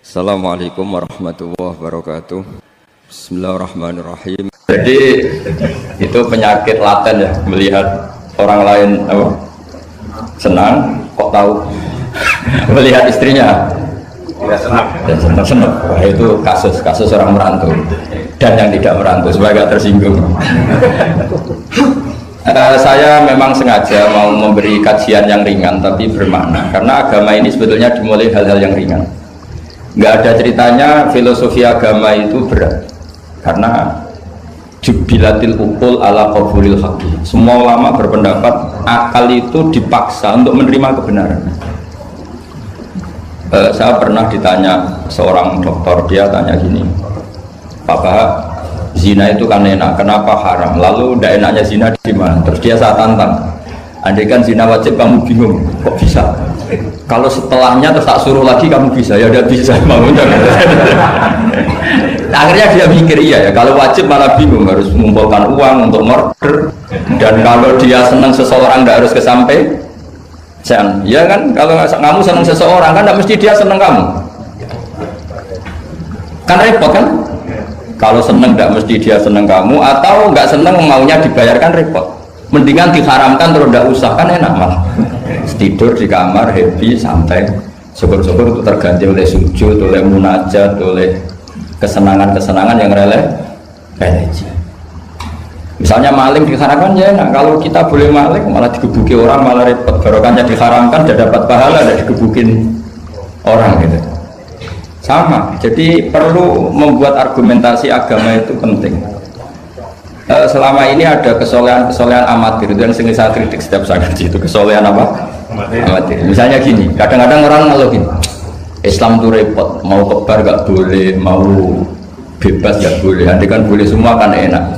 Assalamualaikum warahmatullahi wabarakatuh. Bismillahirrahmanirrahim. Jadi itu penyakit laten ya, melihat orang lain senang kok tahu melihat istrinya dan senang. Wah, itu kasus orang merantau dan yang tidak merantau supaya gak tersinggung. Saya memang sengaja mau memberi kajian yang ringan tapi bermakna, karena agama ini sebetulnya dimulai hal-hal yang ringan. Nggak ada ceritanya filosofi agama itu berat, karena jubilatil ukul ala qabulil haqqi. Semua ulama berpendapat akal itu dipaksa untuk menerima kebenaran. Saya pernah ditanya seorang dokter, dia tanya gini, Papa, zina itu kan enak, kenapa haram? Lalu tidak enaknya zina di mana? Terus dia saya tantang, andai kan zina wajib kamu bingung, kok bisa? Kalau setelahnya terus tak suruh lagi kamu bisa, ya udah bisa mau. Akhirnya dia mikir iya ya, kalau wajib malah bingung, harus mengumpulkan uang untuk murder, dan kalau dia senang seseorang tidak harus kesampaian, ya kan? Kalau kamu senang seseorang kan tidak mesti dia senang kamu, kan repot kan? Kalau senang tidak mesti dia senang kamu, atau nggak senang maunya dibayarkan repot. Mendingan diharamkan terus tidak usah, kan enak malah. Tidur di kamar happy santai, syukur-syukur itu terganti oleh sujud, oleh munajat, oleh kesenangan-kesenangan yang religi. Misalnya maling diharamkan ya enak, kalau kita boleh maling malah digebuki orang, malah repot. Barokahnya diharamkan tidak dapat pahala, tidak digebukin orang gitu. Sama, jadi perlu membuat argumentasi agama itu penting. Selama ini ada kesolehan amatir, itu yang sering saya kritik setiap saya ngaji, itu kesolehan apa? Amatir. Misalnya gini, kadang-kadang orang ngeluh gini, Islam itu repot, mau kebar gak boleh, mau bebas gak boleh, nanti kan boleh semua kan enak.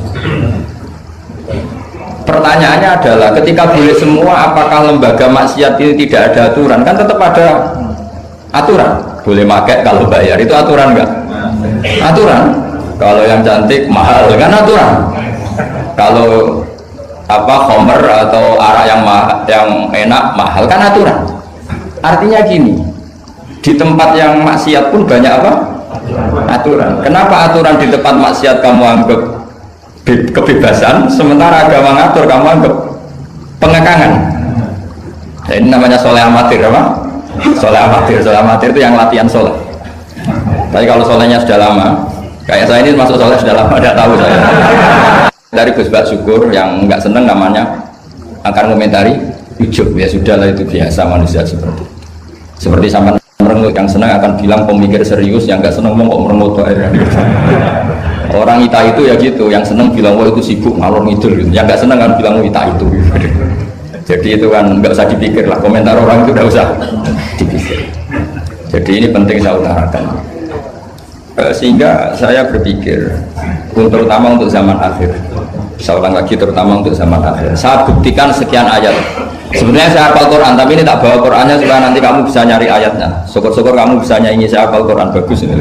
Pertanyaannya adalah, ketika boleh semua, apakah lembaga maksiat itu tidak ada aturan? Kan tetap ada aturan. Boleh pakai kalau bayar, itu aturan enggak? Aturan. Kalau yang cantik mahal kan aturan. Kalau homer atau arak yang enak mahal kan aturan. Artinya gini, di tempat yang maksiat pun banyak apa? Aturan. Kenapa aturan di tempat maksiat kamu anggap kebebasan, sementara agama ngatur kamu anggap pengekangan? Ini namanya soleh amatir apa? Soleh amatir itu yang latihan soleh. Tapi kalau solehnya sudah lama, kayak saya ini masuk soleh sudah lama, tidak tahu saya. Dari Gus Bak Syukur yang nggak seneng namanya akan komentari ujub, ya sudahlah itu biasa manusia seperti sama merengut. Yang senang akan bilang pemikir serius, yang nggak seneng mau kok merengut orang ita itu ya gitu, yang seneng bilang wah itu sibuk ngalor ngidul gitu. Yang nggak seneng kan bilang wah ita itu jadi itu kan nggak usah dipikir lah, komentar orang itu nggak usah dipikir. Jadi ini penting saya utarakan, sehingga saya berpikir terutama untuk zaman akhir. Saya ulang lagi, terutama untuk zaman akhir. Saya buktikan sekian ayat. Sebenarnya saya hafal Quran, tapi ini tak bawa Qurannya supaya nanti kamu bisa nyari ayatnya. Syukur-syukur kamu bisa nyanyi saya hafal Quran, bagus ini.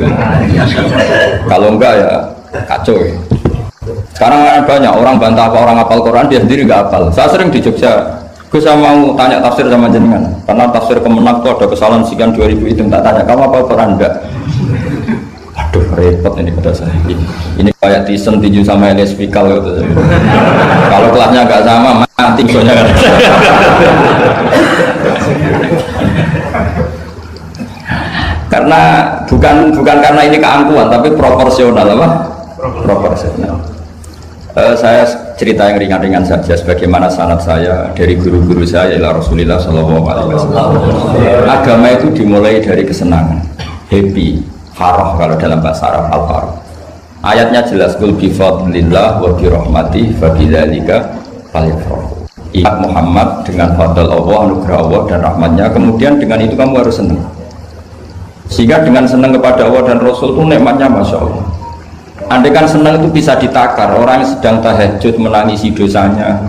Kalau enggak ya kacau. Sekarang banyak orang bantah apa orang hafal Quran, dia sendiri enggak hafal. Saya sering di Jogja, saya mau tanya tafsir sama jenengan, karena tafsir Kemenak itu ada kesalahan sekian 2000 itu, tak tanya kamu hafal Quran enggak? Aduh repot ini pada saya. Ini kayak Tyson tinju sama Elias Pikal gitu. Kalau kelasnya nggak sama mati soalnya kan. Karena bukan karena ini keangkuhan, tapi proporsional apa? Proporsional. Saya cerita yang ringan-ringan saja, sebagaimana sanad saya dari guru-guru saya ila Rasulullah Shallallahu Alaihi Wasallam. Agama itu dimulai dari kesenangan, happy. Farah kalau dalam bahasa Arab al-farah. Ayatnya jelas, qul bi fadlillah wa bi rahmatihi fa bidzalika falyafrahu. Ingat Muhammad dengan fadl Allah, anugerah Allah dan rahmatnya, kemudian dengan itu kamu harus senang. Sehingga dengan senang kepada Allah dan Rasul itu nikmatnya Masya Allah. Andai kan senang itu bisa ditakar, orang yang sedang tahajud menangisi dosanya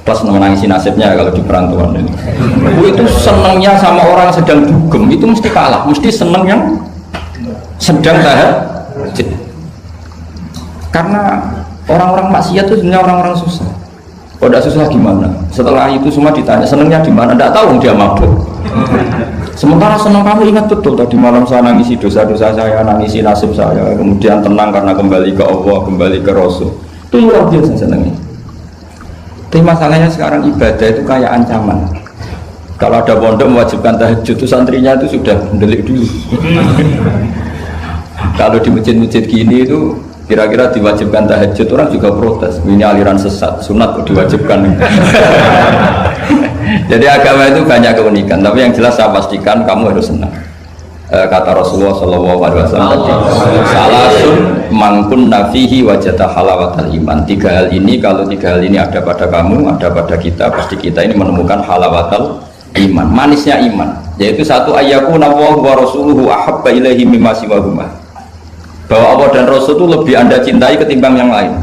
plus menangisi nasibnya kalau di perantauan ini. Itu senangnya sama orang sedang dugem itu mesti kalah, mesti senang yang sedang tahajud. Karena orang-orang maksiat itu sebenarnya orang-orang susah. Kalau tidak susah gimana? Setelah itu semua ditanya senangnya di mana? Tidak tahu dia mabuk. Sementara senang kamu ingat betul tadi malam saya nangisi dosa-dosa saya, nangisi nasib saya, kemudian tenang karena kembali ke Allah, kembali ke Rasul. Itu luar biasa senangnya. Tapi masalahnya sekarang ibadah itu kayak ancaman. Kalau ada pondok mewajibkan tahajud, itu santrinya itu sudah mendelik dulu. Kalau di masjid-masjid gini itu kira-kira diwajibkan tahajud, orang juga protes. Ini aliran sesat, sunat kok diwajibkan. Jadi agama itu banyak keunikan, tapi yang jelas saya pastikan kamu harus senang. Kata Rasulullah SAW tadi, salasun mangkun nafihi wajata halawatal iman. 3 hal ini, kalau 3 hal ini ada pada kamu, ada pada kita, pasti kita ini menemukan halawatal iman, manisnya iman. Yaitu satu, ayyakuna Allahu wa rasuluhu ahabba ilaihi mimma siwahuma. Bahwa Allah dan Rasul itu lebih Anda cintai ketimbang yang lain.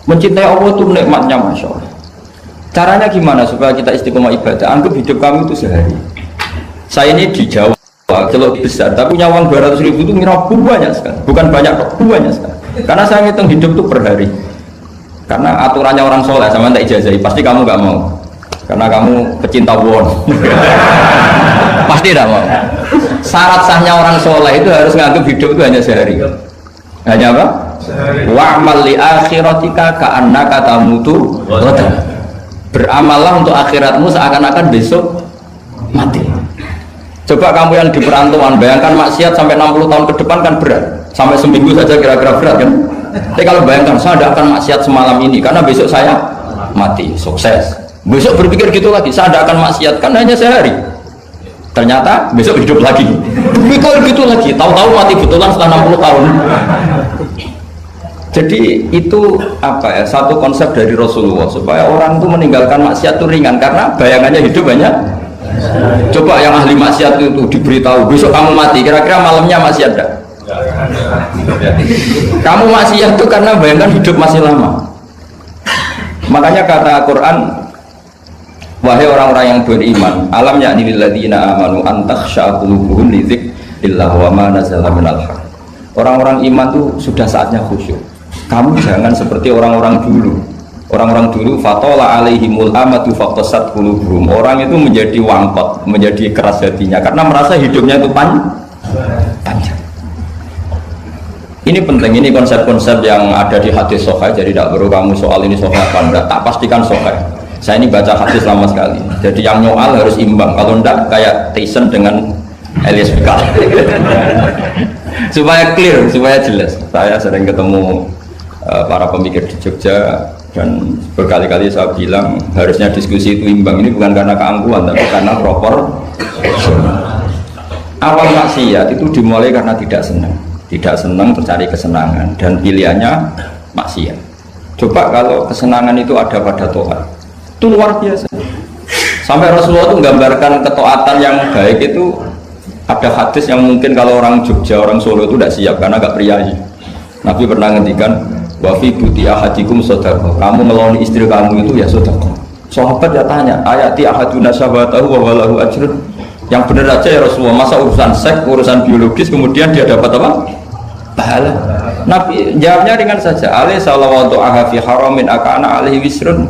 Mencintai Allah itu nikmatnya, Masya Allah. Caranya gimana supaya kita istiqomah ibadah? Anggap hidup kami itu sehari. Saya ini di Jawa, kalau besar, tapi punya uang 200.000 itu mirip banyak sekali. Bukan banyak kok, banyak sekali. Karena saya ngitung hidup itu per hari. Karena aturannya orang soleh, sama tak ijazahi, pasti kamu gak mau. Karena kamu pecinta won. Pasti tidak mau. Syarat sahnya orang soleh itu harus nganggap hidup itu hanya sehari. Hanya apa? Wa'mal li akhiratika ka'annaka tamutu ghadan. Beramallah untuk akhiratmu seakan-akan besok mati. Coba kamu yang di perantauan, bayangkan maksiat sampai 60 tahun ke depan kan berat. Sampai seminggu saja kira-kira berat kan. Tapi kalau bayangkan saya tidak akan maksiat semalam ini karena besok saya mati, sukses. Besok berpikir gitu lagi, saya tidak akan maksiat kan hanya sehari. Ternyata besok hidup lagi. Berpikir gitu lagi, tahu-tahu mati betulan setelah 60 tahun. Jadi itu apa ya, satu konsep dari Rasulullah supaya orang itu meninggalkan maksiat itu ringan karena bayangannya hidup banyak. Coba yang ahli maksiat itu diberitahu besok kamu mati, kira-kira malamnya maksiat enggak? Kamu maksiat itu karena bayangkan hidup masih lama. Makanya kata Quran, wahai orang-orang yang beriman, alam yakni lil ladzina amanu an takhsha qulubuhum li dzikrillah wa ma nazala minal haq. Orang-orang iman itu sudah saatnya khusyuk. Kamu jangan seperti orang-orang dulu. Orang-orang dulu fatola alaihimul amatu faqtasat qulubuhum. Orang itu menjadi wangkot, menjadi keras hatinya karena merasa hidupnya itu panjang. Ini penting, ini konsep-konsep yang ada di hadis sahih. Jadi tidak perlu kamu soal ini sahih apa enggak, tak pastikan sahih. Saya ini baca hadis lama sekali. Jadi yang nyoal harus imbang. Kalau enggak kayak Tyson dengan Elias Pikal. Supaya clear, supaya jelas. Saya sering ketemu para pemikir di Jogja dan berkali-kali saya bilang harusnya diskusi itu imbang. Ini bukan karena keangkuhan tapi karena proper. Awal maksiat itu dimulai karena tidak senang tercari kesenangan dan pilihannya maksiat. Coba kalau kesenangan itu ada pada Tuhan, itu luar biasa. Sampai Rasulullah itu menggambarkan ketaatan yang baik itu. Ada hadis yang mungkin kalau orang Jogja, orang Solo itu tidak siap karena agak priayi. Nabi pernah ngendikan, wa fi buti ahadikum shadaqah. Kamu meloni istri kamu itu ya shadaqah. Sahabat ya tanya, ayati ahaduna syahwatahu wa walahu ajrun. Yang benar aja ya Rasulullah, masa urusan seks, urusan biologis kemudian dia dapat apa? Pahala. Nabi jawabnya ringan saja, alaihi salawatu ahafi haramin akana alaihi wisrun.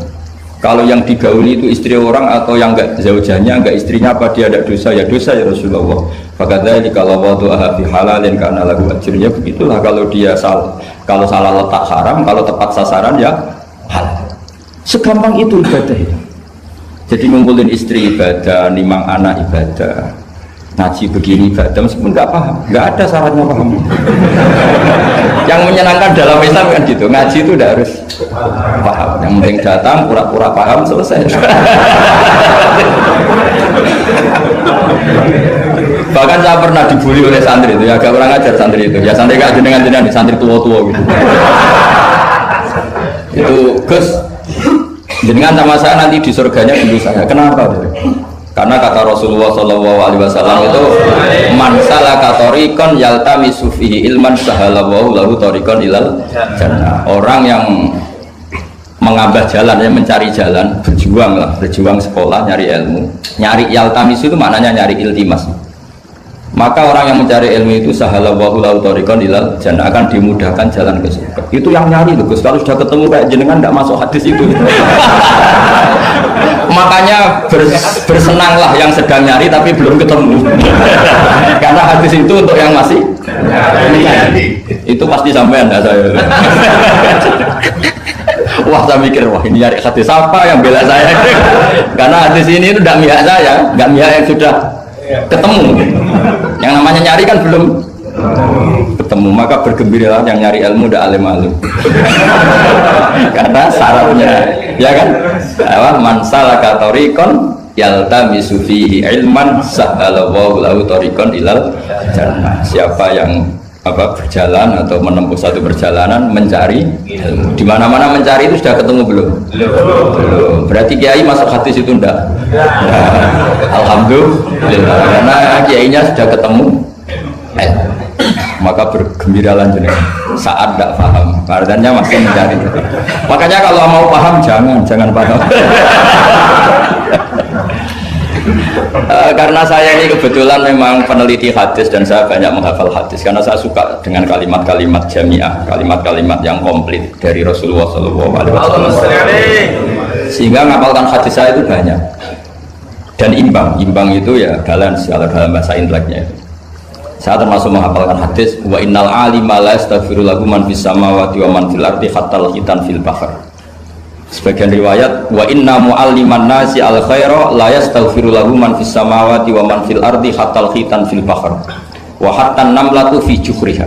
Kalau yang digauli itu istri orang atau yang enggak zaujahnya, enggak istrinya, apa dia ada dosa? Ya dosa ya Rasulullah. Fakadzalika kalau wadu'aha fi halalin kana lahu ajrun. Ya begitulah kalau dia kalau salah letak haram, kalau tepat sasaran ya halal. Segampang itu ibadah itu. Jadi ngumpulin istri ibadah, nimang anak ibadah, ngaji begini ibadah meskipun enggak paham, enggak ada syaratnya paham. Yang menyenangkan dalam Islam kan gitu, ngaji itu tidak harus paham, yang penting datang pura-pura paham selesai. Bahkan saya pernah dibully oleh santri itu, ya agak kurang ajar santri itu, ya santri gak jenengan santri tua-tua gitu. Itu Gus, jenengan sama saya nanti di surganya dulu saya. Kenapa? Karena kata Rasulullah SAW itu man salaka tariqan yaltamisu fihi ilman sahalallahu lahu tariqan ilal jannah. Orang yang mengambil jalan, yang mencari jalan, berjuang sekolah, nyari ilmu. Nyari yaltamisu itu maknanya nyari iltimas. Maka orang yang mencari ilmu itu sahalallahu lahu thariqan ilal jannah, akan dimudahkan jalan ke surga. Itu yang nyari loh Gus. Kalau sudah ketemu kayak jenengan tidak masuk hadis itu. Makanya bersenanglah yang sedang nyari tapi belum ketemu. Karena hadis itu untuk yang masih nyari. Itu pasti sampai Anda saya. Wah saya mikir, wah ini nyari hadis apa yang bela saya. Karena hadis ini itu tidak mihak saya, tidak mihak yang sudah ketemu. Yang namanya nyari kan belum ketemu, maka bergembiralah yang nyari ilmu udah alim-alim. Karena syaratnya ya kan, man salaka thariqan yaltamisu fihi ilman sahalallahu lahu thariqan ilal jannah. Siapa yang berjalan atau menempuh satu perjalanan mencari ilmu, di mana-mana mencari itu sudah ketemu belum? Belum. Berarti kiai masuk hadis itu enggak? Alhamdulillah, karena kiainya sudah ketemu. Maka bergembiralah jenengan saat tidak paham, artinya masih mencari. Makanya kalau mau paham jangan paham. Karena saya ini kebetulan memang peneliti hadis dan saya banyak menghafal hadis karena saya suka dengan kalimat-kalimat jamiah, kalimat-kalimat yang komplit dari Rasulullah SAW. Sehingga ngapalkan hadis saya itu banyak dan imbang itu ya balance kalau dalam bahasa inteleknya itu. Saya termasuk menghafalkan hadis wa innal alima la yastaghfiru lahu man fis samawati wa man fil ardi hatta al-hitan fil bahr. Sebagian riwayat wa inna mu'alliman nasi al khaira la yastaghfiru lahu man fis samawati wa man fil ardi hatta al-hitan fil bahr wa hatta an-namlatu fi juhriha.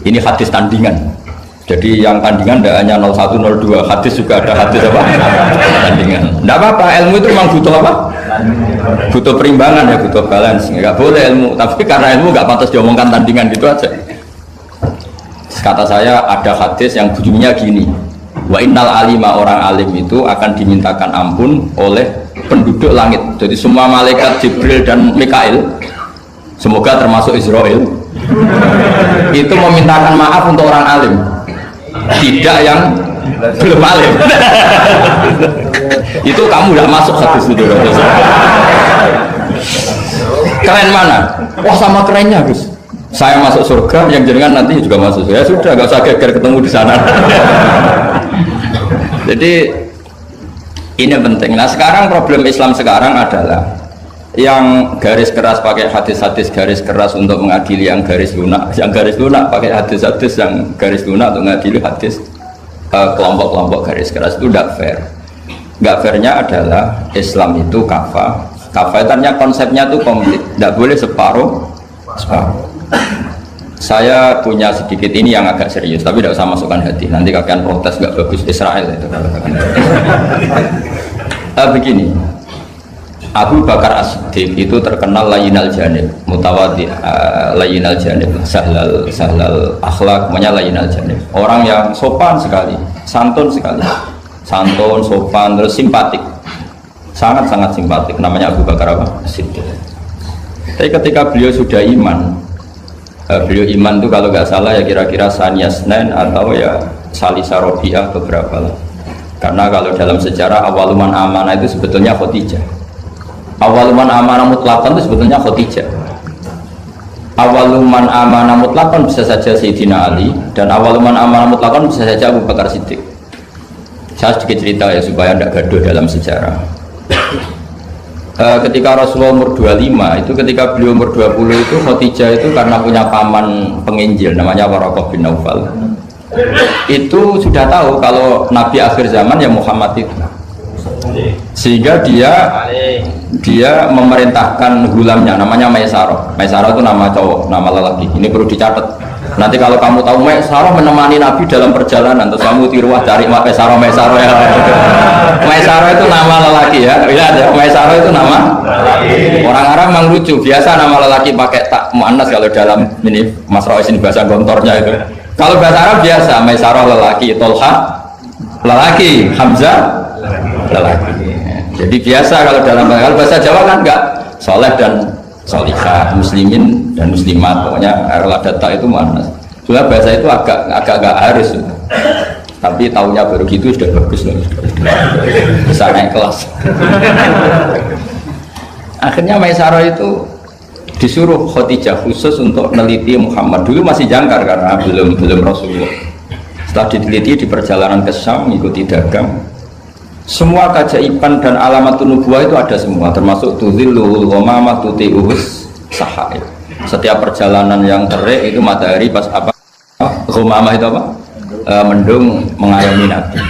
Ini hadis tandingan. Jadi yang tandingan tidak hanya 01 02, hadis juga ada hadis apa? Tandingan. Tidak apa-apa, ilmu itu memang butuh apa? Butuh perimbangan ya, butuh balance. Enggak boleh ilmu, tapi karena ilmu enggak pantas diomongkan tandingan gitu aja. Kata saya ada hadis yang bunyinya gini. Wa innal alima, orang alim itu akan dimintakan ampun oleh penduduk langit. Jadi semua malaikat Jibril dan Mikail, semoga termasuk Israel, itu memintakan maaf untuk orang alim, tidak yang belum alim. Itu kamu tidak masuk hadis itu. Keren mana? Wah sama kerennya Gus. Saya masuk surga, yang jenengan nanti juga masuk. Ya sudah, nggak usah geger ketemu di sana. Jadi ini penting. Nah sekarang problem Islam sekarang adalah yang garis keras pakai hadis-hadis garis keras untuk mengadili yang garis lunak pakai hadis-hadis yang garis lunak untuk mengadili hadis kelompok-kelompok garis keras. Itu tidak fair. Nggak fairnya adalah Islam itu kafah itu artinya konsepnya itu komplit, tidak boleh separuh. Saya punya sedikit ini yang agak serius, tapi tidak usah masukkan hati. Nanti kalian protes nggak bagus Israel itu. Begini, Abu Bakar As-Siddiq itu terkenal layinal janib, mutawaddi, layinal janib, sahlal akhlak, namanya layinal janib. Orang yang sopan sekali, santun sekali, santun, sopan, terus simpatik, sangat-sangat simpatik. Namanya Abu Bakar As-Siddiq. Tapi ketika beliau sudah iman, beliau iman itu kalau nggak salah ya kira-kira Saniyah Snen atau ya Salisa Robiah beberapa lah. Karena kalau dalam sejarah awaluman amanah itu sebetulnya Khadijah. Awaluman amanah mutlaqan itu sebetulnya Khadijah. Awaluman amanah mutlaqan bisa saja Sayyidina Ali, dan awaluman amanah mutlaqan bisa saja Abu Bakar Siddiq. Saya sedikit cerita ya supaya tidak gaduh dalam sejarah. Ketika Rasulullah umur 25 itu, ketika beliau umur 20 itu Khadijah itu karena punya paman penginjil namanya Waraqah bin Naufal, itu sudah tahu kalau Nabi akhir zaman ya Muhammad itu, sehingga dia memerintahkan gulamnya namanya Maisarah. Maisarah itu nama cowok, nama lelaki. Ini perlu dicatat. Nanti kalau kamu tahu Maisarah menemani Nabi dalam perjalanan, terus kamu tiruah cari Maisarah ya. Maisarah itu nama lelaki ya. Lihat ya, Maisarah itu nama. Orang Arab memang lucu. Biasa nama lelaki pakai tak muannas kalau dalam ini Mas Rois ini bahasa gontornya itu. Kalau bahasa Arab biasa Maisarah lelaki, Tolha lelaki, Hamzah lelaki. Jadi biasa kalau dalam bahasa Jawa kan enggak, soleh dan solihah, muslimin dan muslimat, pokoknya data itu mana. Sudah bahasa itu agak harus, tapi tahunya baru gitu sudah bagus loh, bisa naik kelas. Akhirnya Maisarah itu disuruh Khadijah khusus untuk meneliti Muhammad. Dulu masih jangkar karena belum Rasulullah. Setelah diteliti di perjalanan ke Syam, mengikuti dagang, semua keajaiban dan alamat nubuwah itu ada semua, termasuk tuzilluhul ghamamah tuti'uhus sahaib. Setiap perjalanan yang terik itu matahari pas apa? Ghamamah itu apa? Mendung mengayomi Nabi.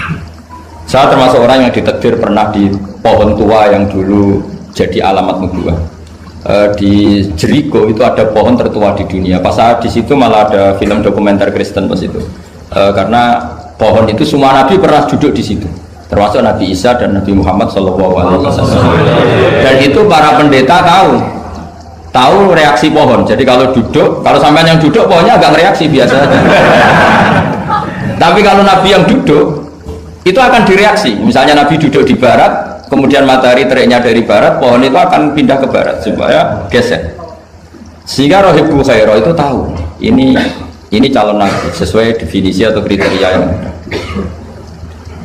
Saya termasuk orang yang ditakdir pernah di pohon tua yang dulu jadi alamat nubuwah. Di Jericho itu ada pohon tertua di dunia. Pas saat di situ malah ada film dokumenter Kristen pas itu. Karena pohon itu semua Nabi pernah duduk di situ, termasuk Nabi Isa dan Nabi Muhammad SAW. Dan itu para pendeta tahu reaksi pohon. Jadi kalau sampean yang duduk pohonnya agak reaksi biasa saja. Tapi kalau Nabi yang duduk itu akan direaksi. Misalnya Nabi duduk di barat, kemudian matahari teriknya dari barat, pohon itu akan pindah ke barat supaya geser. Sehingga Rohibul Khairah itu tahu ini calon Nabi sesuai definisi atau kriteria yang ada.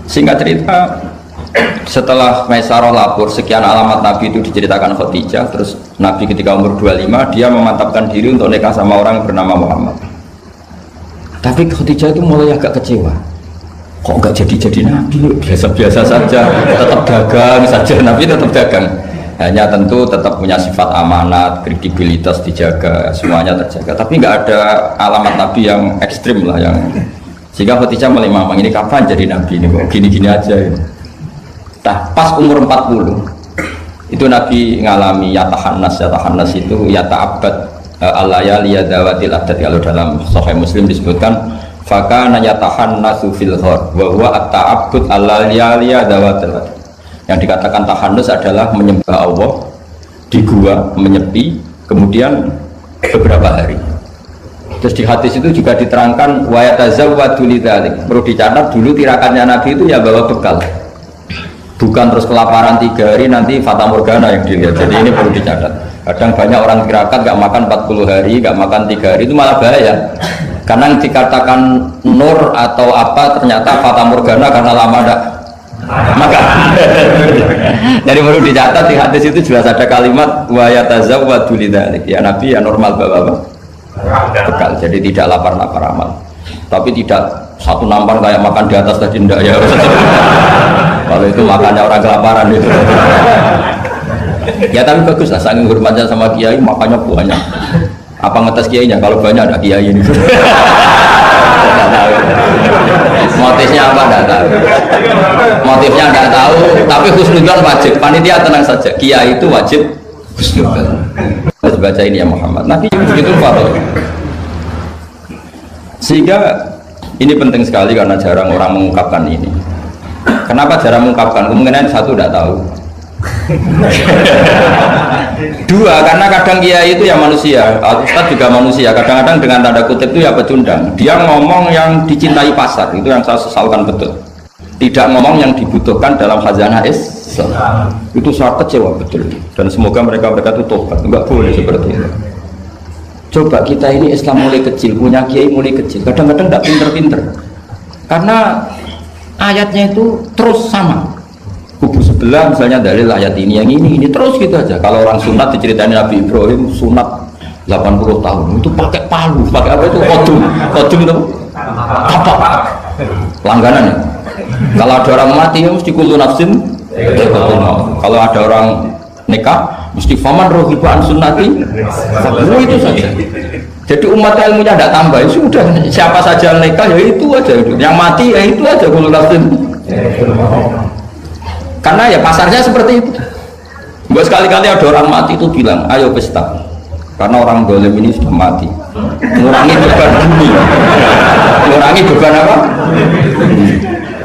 Singkat cerita, setelah Maisarah lapor sekian alamat Nabi itu diceritakan Khadijah, terus Nabi ketika umur 25 dia memantapkan diri untuk nikah sama orang yang bernama Muhammad. Tapi Khadijah itu mulai agak kecewa, kok nggak jadi Nabi, biasa-biasa saja, tetap dagang saja, Nabi tetap dagang, hanya tentu tetap punya sifat amanat, kredibilitas dijaga, semuanya terjaga, tapi nggak ada alamat Nabi yang ekstrim lah, yang sehingga Khadijah mulai mamang, ini kapan jadi Nabi ini, kok gini-gini aja ya. Nah, pas umur 40 itu Nabi ngalami yatahannas itu yata'abbad al-layali yadawatil adat. Kalau dalam Sahih Muslim disebutkan fakana yatahannasu fil ghar wa huwa at-ta'abbud al-layali yadawatil adat. Yang dikatakan tahannus adalah menyembah Allah di gua, menyepi, kemudian beberapa hari. Terus di hadis itu juga diterangkan wa yatazawwadu lidzalik. Perlu dicatat dulu tirakannya Nabi itu ya bawa bekal, bukan terus kelaparan 3 hari nanti fata morgana yang dilihat. Jadi ini perlu dicatat. Kadang banyak orang tirakat gak makan 40 hari, gak makan 3 hari, itu malah bahaya. Karena dikatakan nur atau apa ternyata fata morgana karena lama gak makan. Jadi perlu dicatat di hadis itu jelas ada kalimat wa yatazawwadu lidzalik. Ya Nabi ya normal bapak bekal, jadi tidak lapar-lapar amal. Tapi tidak satu nampan kayak makan di atas tadi enggak ya. Kalau itu makannya orang kelaparan itu. Ya tapi bagus lah, saking hormatnya sama kiai makannya banyak. Apa ngetes kiainya? Kalau banyak ada kiai ini. Motifnya apa enggak tahu. Motifnya enggak tahu, tapi husnudzon wajib. Panitia tenang saja, kiai itu wajib husnudzon. Harus baca ini ya Muhammad. Nabi begitu Fatah. Sehingga ini penting sekali karena jarang orang mengungkapkan ini. Kenapa jarang mengungkapkan? Kemungkinan satu tidak tahu. Dua, karena kadang kiai itu ya manusia, Ustaz juga manusia. Kadang-kadang dengan tanda kutip itu ya pecundang. Dia ngomong yang dicintai pasar, itu yang saya sesalkan betul. Tidak ngomong yang dibutuhkan dalam khazanah Islam. Itu saya kecewa betul. Dan semoga mereka itu tobat. Enggak boleh seperti itu. Coba kita ini Islam mulai kecil, punya kiai mulai kecil, kadang-kadang tidak pinter-pinter karena ayatnya itu terus sama, kubu sebelah misalnya dalil ayat ini, yang ini terus gitu aja. Kalau orang sunat diceritain Nabi Ibrahim sunat 80 tahun itu pakai palu, pakai apa itu, kodum itu apa langganan ya. Kalau ada orang mati ya mesti kullu nafsin, kalau ada orang nikah mesti faman rohibaan sunnati, itu saja. Jadi umat ilmunya tidak tambah, sudah siapa saja nikah ya itu aja, yang mati ya itu aja kullu nafsin. Karena ya pasarnya seperti itu. Buat sekali-kali ada orang mati itu bilang ayo pesta, karena orang dolim ini sudah mati, mengurangi beban bumi, mengurangi beban apa?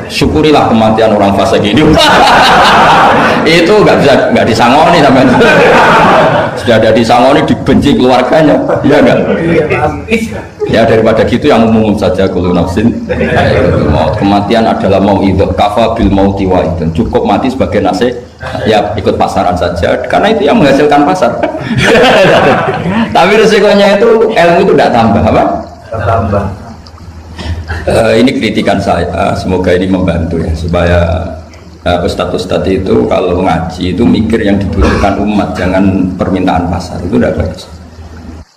Syukurilah kematian orang fasik ini. Itu nggak disangoni sampai sudah ada disangoni, dibenci keluarganya, ya enggak? Ya daripada gitu yang umum saja, kullu nafsin kematian adalah mau'idzah, kafa bil mauti wa'idzan, cukup mati sebagai nasihat, ya ikut pasaran saja karena itu yang menghasilkan pasar. Tapi resikonya itu ilmu itu tidak tambah apa? Tambah. Ini kritikan saya, semoga ini membantu ya supaya ustadz-ustadz itu kalau ngaji itu mikir yang dibutuhkan umat, jangan permintaan pasar, itu tidak bagus.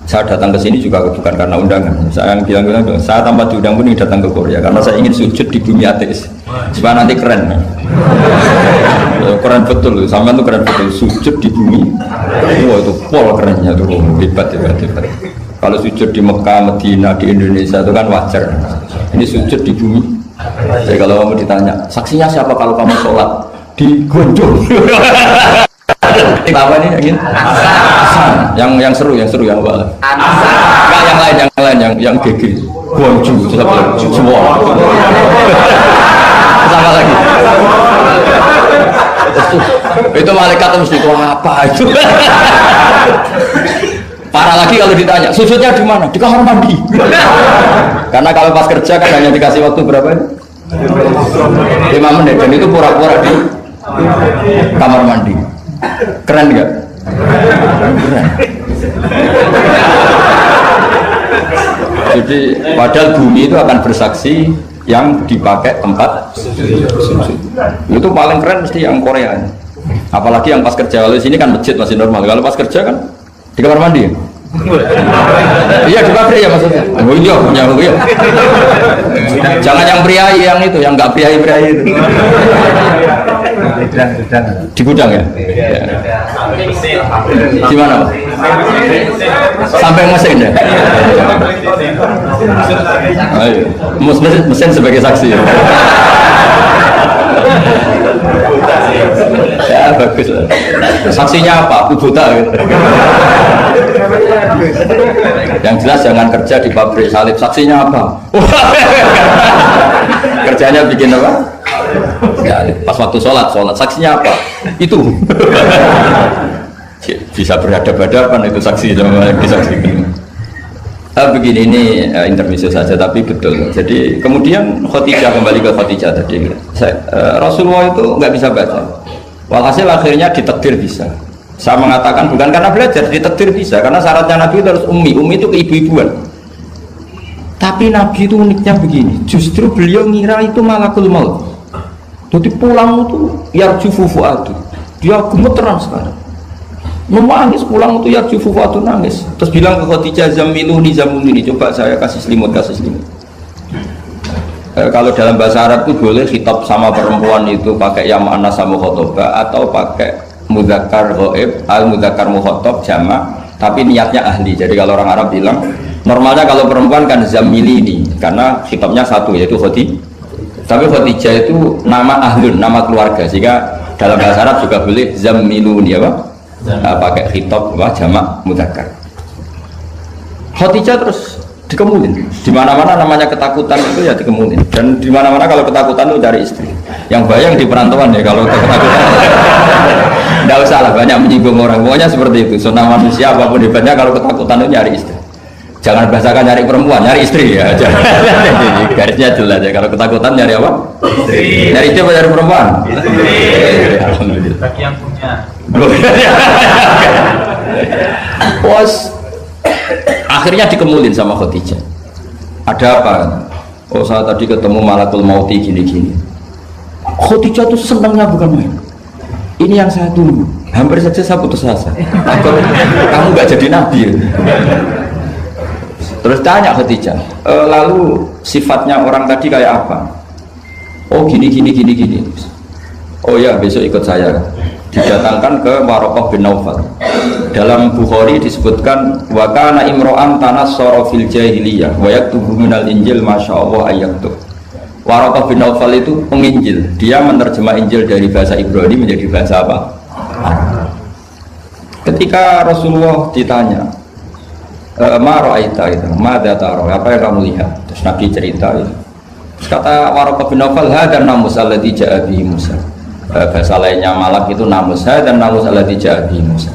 Saya datang ke sini juga bukan karena undangan. Saya bilang saya tanpa diundang pun datang ke Korea karena saya ingin sujud di bumi ateis supaya nanti keren. Keren betul, sampai itu keren betul sujud di bumi. Wah itu pol kerennya tuh, hebat. Kalau sujud di Mekah, Medina, di Indonesia itu kan wajar. Ini sujud di bumi. Jadi kalau kamu ditanya, saksinya siapa kalau kamu sholat di Gondol? Apa nih yang seru yang apa? Enggak yang lain yang GG Gwangju semua sama lagi itu malaikat mesti itu apa itu parah lagi kalau ditanya sujudnya di mana? Di kamar mandi karena kalau pas kerja kan hanya dikasih waktu berapa ini? 5 menit dan itu pura-pura di kamar mandi. Keren nggak? Keren. Jadi padahal bumi itu akan bersaksi yang dipakai tempat sujud. Itu paling keren mesti yang Korea. Apalagi yang pas kerja. Kalau sini kan masjid masih normal. Kalau pas kerja kan di kamar mandi. Iya di pabrik ya maksudnya. Oh iya. Jangan yang priai yang itu, yang nggak priai itu. Di gudang ya? Di mana? Sampai mesin ya? Ayo, mesin sebagai saksi ya? Ya bagus. Saksinya apa? Buta gitu. Yang jelas jangan kerja di pabrik salib. Saksinya apa? Kerjanya bikin apa? Ya, pas waktu sholat saksinya apa? Itu bisa berhadapan-hadapan itu saksi sama yang disaksikan. Begini ini intermezzo saja tapi betul. Jadi kemudian Khadijah kembali ke Khadijah tadi. Rasulullah itu nggak bisa baca. Walhasil akhirnya ditakdir bisa. Saya mengatakan bukan karena belajar, ditakdir bisa karena syaratnya Nabi itu harus ummi itu keibu-ibuan. Tapi Nabi itu uniknya begini, justru beliau ngira itu malakul maut. Jadi pulang itu yarju fufuatu, dia gemeteran sekarang. Menangis pulang itu yarju fufuatu nangis. Terus bilang ke Khadijah zamiluni, coba saya kasih selimut. Kalau dalam bahasa Arab itu boleh khitab sama perempuan itu pakai ya ma'anas sama khotobah atau pakai mudzakkar ghaib al-mudzakkar mukhatab jamak tapi niatnya ahli. Jadi kalau orang Arab bilang normalnya kalau perempuan kan zamilini karena khitabnya satu yaitu Khadijah. Tapi Khadijah itu nama ahlun, nama keluarga sehingga dalam bahasa Arab juga boleh zamiluni apa? Pakai khitab jamak mudzakkar. Khadijah terus dikemulin. Di mana-mana namanya ketakutan itu ya dikemulin. Dan di mana-mana kalau ketakutan itu cari istri. Yang bayang di perantauan ya kalau ketakutan. Tidak usah lah banyak menyinggung orang. Pokoknya seperti itu. Sunnah manusia apapun hebatnya kalau ketakutan itu nyari istri. Jangan bahasakan nyari perempuan, nyari istri ya. Garisnya jelas ya. Kalau ketakutan nyari apa? Istri. Nyari istri apa nyari perempuan? Istri. Alhamdulillah. Bagi yang punya. Bos. Akhirnya dikemulin sama Khadijah. Ada apa? Oh saya tadi ketemu malakul mauti gini-gini. Khadijah tuh senangnya bukan main. Ini yang saya tunggu. Hampir saja saya putus asa. Kamu nggak jadi nabi. Terus tanya Khadijah, lalu sifatnya orang tadi kayak apa? Oh gini. Oh ya besok ikut saya. Didatangkan ke Waraqah bin Naufal. Dalam Bukhari disebutkan wa kana imro'an tanassara fil jahiliyah wa yaktubu minal injil masyaallah ayaktub. Waraqah bin Naufal itu penginjil. Dia menerjemah Injil dari bahasa Ibrani menjadi bahasa apa? Ketika Rasulullah ditanya, ma ra'aita itu, madza tara? Apa yang kamu lihat? Terus Nabi cerita itu. Terus kata Waraqah bin Naufal, hadan namus alladzi ja'a bihi Musa. Bahasa lainnya malak itu namusha dan namus alladzi ja'a bihi Musa.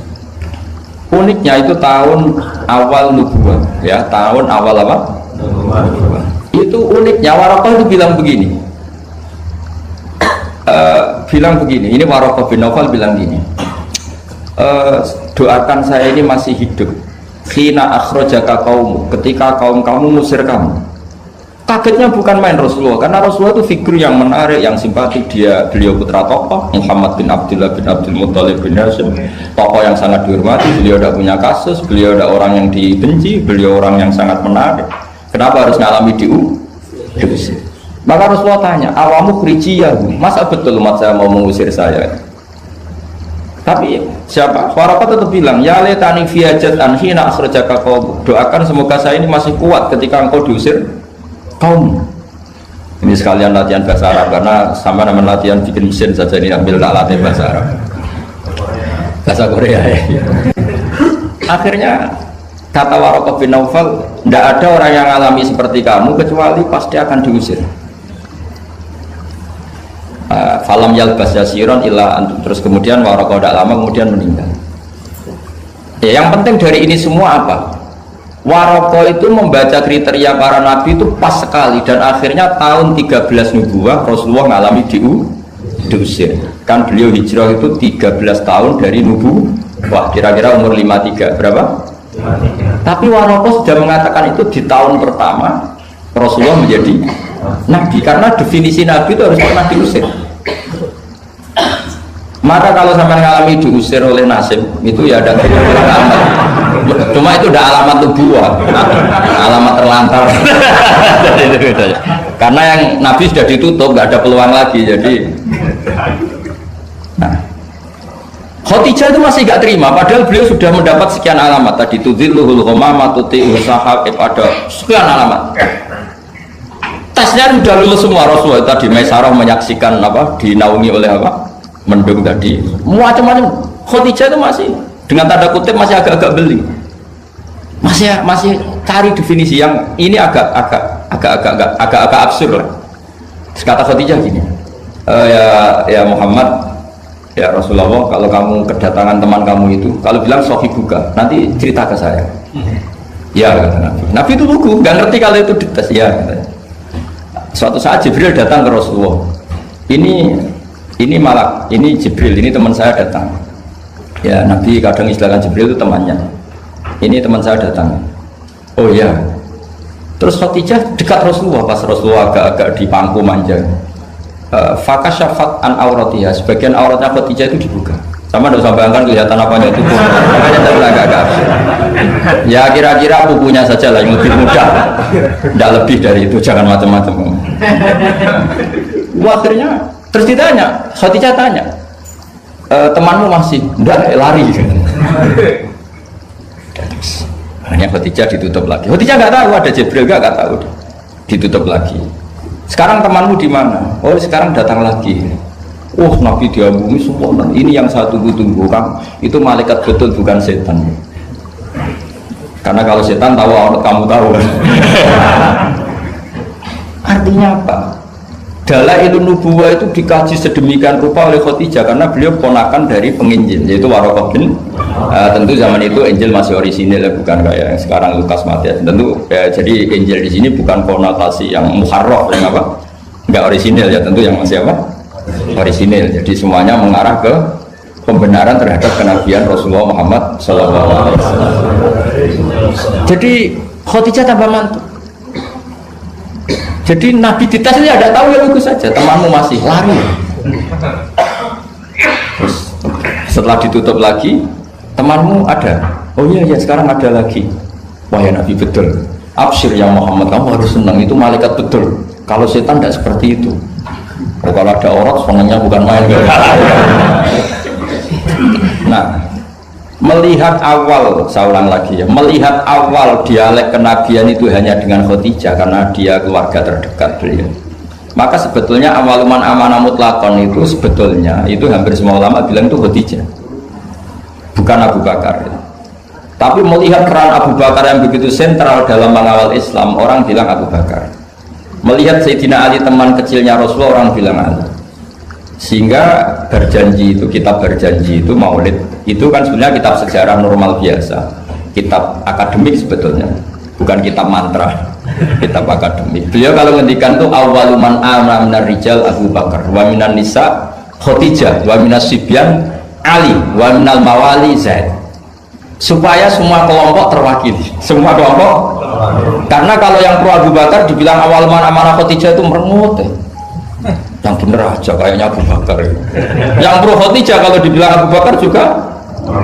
Uniknya itu tahun awal nubuwah ya, tahun awal apa? Nubuwah. Itu uniknya Waraqah itu bilang begini. Ini Waraqah bin Naufal bilang gini. Doakan saya ini masih hidup. Khina akhrajaka qaum, ketika kaum kamu ngusir kamu. Kagetnya bukan main Rasulullah, karena Rasulullah itu figur yang menarik, yang simpatik. Beliau putra tokoh, Muhammad bin Abdullah bin Abdul Muttalib bin Hashim, tokoh yang sangat dihormati. Beliau tidak punya kasus, beliau tidak orang yang dibenci, beliau orang yang sangat menarik. Kenapa harus ngalami diusir? Maka Rasulullah tanya, awamu khrijiyah, masa betul umat saya mau mengusir saya? Tapi siapa? Waraqah tetap bilang, ya letani fiyajat anhina akhrajaka qaum. Doakan semoga saya ini masih kuat ketika engkau diusir kaum. Ini sekalian latihan bahasa Arab, karena sama nama latihan bikin mesin saja ini ambil tak latih bahasa Arab, bahasa Korea ya. Akhirnya kata Waraqah bin Naufal, tidak ada orang yang alami seperti kamu kecuali pasti akan diusir. Falam yalbas yasiron illa antum. Terus kemudian Waraqah tidak lama kemudian meninggal. Ya, yang penting dari ini semua apa? Waraqah itu membaca kriteria para nabi itu pas sekali, dan akhirnya tahun 13 nubuwah Rasulullah mengalami diusir. Kan beliau hijrah itu 13 tahun dari nubuwah, kira-kira umur 53 berapa? 53. Tapi Waraqah sudah mengatakan itu di tahun pertama Rasulullah menjadi nabi, karena definisi nabi itu harus pernah diusir. Maka kalau sampai mengalami diusir oleh nasib itu ya ada alamat. Cuma itu udah alamat nubuwah, alamat terlantar. Karena yang nabi sudah ditutup, nggak ada peluang lagi. Jadi, nah, Khadijah itu masih nggak terima, padahal beliau sudah mendapat sekian alamat. Tadi tudzilluhul ghamamah tuti'u sahab, ada sekian alamat. Tesnya sudah lulus semua. Rasulullah tadi Maisarah menyaksikan apa, dinaungi oleh apa, mendung tadi, macam-macam. Khadijah itu masih dengan tanda kutip masih agak-agak beli, masih cari definisi yang ini agak absurd lah. Terus kata Khadijah gini, ya Muhammad, ya Rasulullah, kalau kamu kedatangan teman kamu itu, kalau bilang sohibuka, nanti cerita ke saya. Ya kata Nabi. Nabi itu lugu, nggak ngerti kalau itu dites. Ya katanya. Suatu saat Jibril datang ke Rasulullah. Ini malak, ini Jibril, ini teman saya datang. Ya Nabi kadang istilahkan Jibril itu temannya. Ini teman saya datang. Oh ya. Terus Khadijah dekat Rasulullah, pas Rasulullah agak-agak di pangku manja. Fakasyafat an auratiha, sebagian auratnya Khadijah itu dibuka. Sama tidak usah bayangkan kelihatan apanya itu. Makanya agak-agak. Ya kira-kira bukunya saja lah yang lebih mudah. Tidak lebih dari itu, jangan macam-macam. Akhirnya terus ditanya, Khadijah tanya, temanmu masih? Enggak, lari. Hanya Khadijah ditutup lagi. Khadijah nggak tahu ada Jibril, nggak tahu, ditutup lagi. Sekarang temanmu di mana? Oh sekarang datang lagi. Oh Nabi diambungi semua. Ini yang saya tunggu-tunggu, Kang. Itu malaikat betul, bukan setan. Karena kalau setan tahu, kamu tahu. Artinya apa? Dalailun nubuwah itu dikaji sedemikian rupa oleh Khadijah karena beliau ponakan dari penginjil, yaitu Waraqah bin. Tentu zaman itu Injil masih orisinil, bukan kayak yang sekarang Lukas Matius. Tentu jadi Injil di sini bukan konotasi yang muharraf, yang apa? Enggak orisinil ya, tentu yang masih apa? Orisinil. Jadi semuanya mengarah ke pembenaran terhadap kenabian Rasulullah Muhammad SAW. Jadi Khadijah tambah mantap. Jadi Nabi dites dia tidak tahu, ya bagus saja. Temanmu masih lari. Terus setelah ditutup lagi, temanmu ada. Oh iya ya sekarang ada lagi. Wah ya Nabi betul. Absyir ya Muhammad, kamu harus senang, itu malaikat betul. Kalau setan tidak seperti itu. Oh, kalau ada orang senangnya bukan main. Nah, melihat awal, saya ulang lagi ya, melihat awal dialek kenabian itu hanya dengan Khadijah karena dia keluarga terdekat beliau. Maka sebetulnya awaluman amanah mutlakon itu sebetulnya itu hampir semua ulama bilang itu Khadijah, bukan Abu Bakar. Tapi melihat peran Abu Bakar yang begitu sentral dalam mengawal Islam, orang bilang Abu Bakar. Melihat Sayyidina Ali teman kecilnya Rasulullah, orang bilang Ali. Sehingga berjanji itu, kitab berjanji itu, maulid itu kan sebenarnya kitab sejarah normal biasa, kitab akademik sebetulnya, bukan kitab mantra, kitab akademik. Beliau kalau ngendikan tuh awaluman amana minar rijal Abu Bakar, wa minan nisa Khadijah, wa minas sibyan Ali, wa minal mawali Zaid. supaya semua kelompok terwakili, semua kelompok. Karena kalau yang pro Abu Bakar dibilang awal man amanah Khadijah itu merengut yang bener aja kayaknya Abu Bakar. Yang pro Khadijah kalau dibilang Abu Bakar juga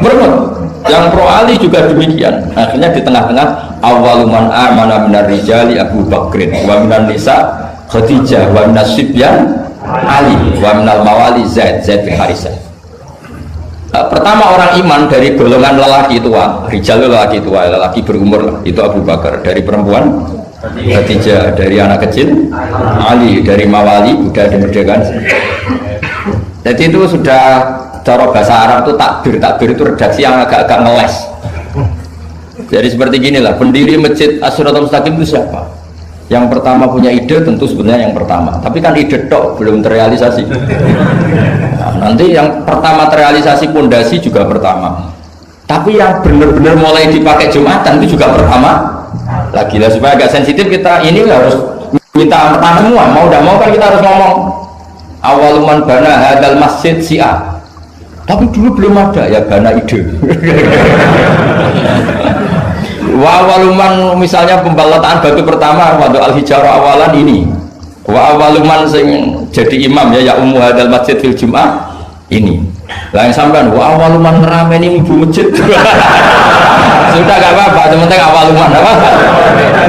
merengut, yang pro Ali juga demikian. Akhirnya di tengah-tengah awaluman amana minar rijali Abu Bakrin wa minan nisa Khadijah wa minas sibyan Ali wa minal mawali Zaid bin Harisah. Pertama orang iman dari golongan lelaki tua, rijal lelaki tua, lelaki berumur itu Abu Bakar. Dari perempuan Khadijah, dari anak kecil Ali, dari mawali udah dimerdekakan. Jadi itu sudah cara bahasa Arab itu takbir itu redaksi yang agak-agak ngeles. Jadi seperti ginilah, pendiri masjid As-Siratal Mustaqim itu siapa? Yang pertama punya ide tentu sebenarnya yang pertama, tapi kan ide tok belum terrealisasi. Nah, nanti yang pertama terrealisasi pondasi juga pertama, tapi yang benar-benar mulai dipakai Jumatan itu juga pertama lagi lah. Supaya agak sensitif kita ini harus minta pertama semua, mau tidak mau kan kita harus ngomong awaluman bana hadal masjid si'a, tapi dulu belum ada ya bana ide. Wa awaluman misalnya pembalataan batu pertama waktu al-hijarah awalan ini, wa awaluman sing jadi imam ya ummu hadal masjid fil jum'ah ini lah yang sampean wa awaluman ngerameni ibu masjid. Sudah gak apa-apa, yang penting awaluman apa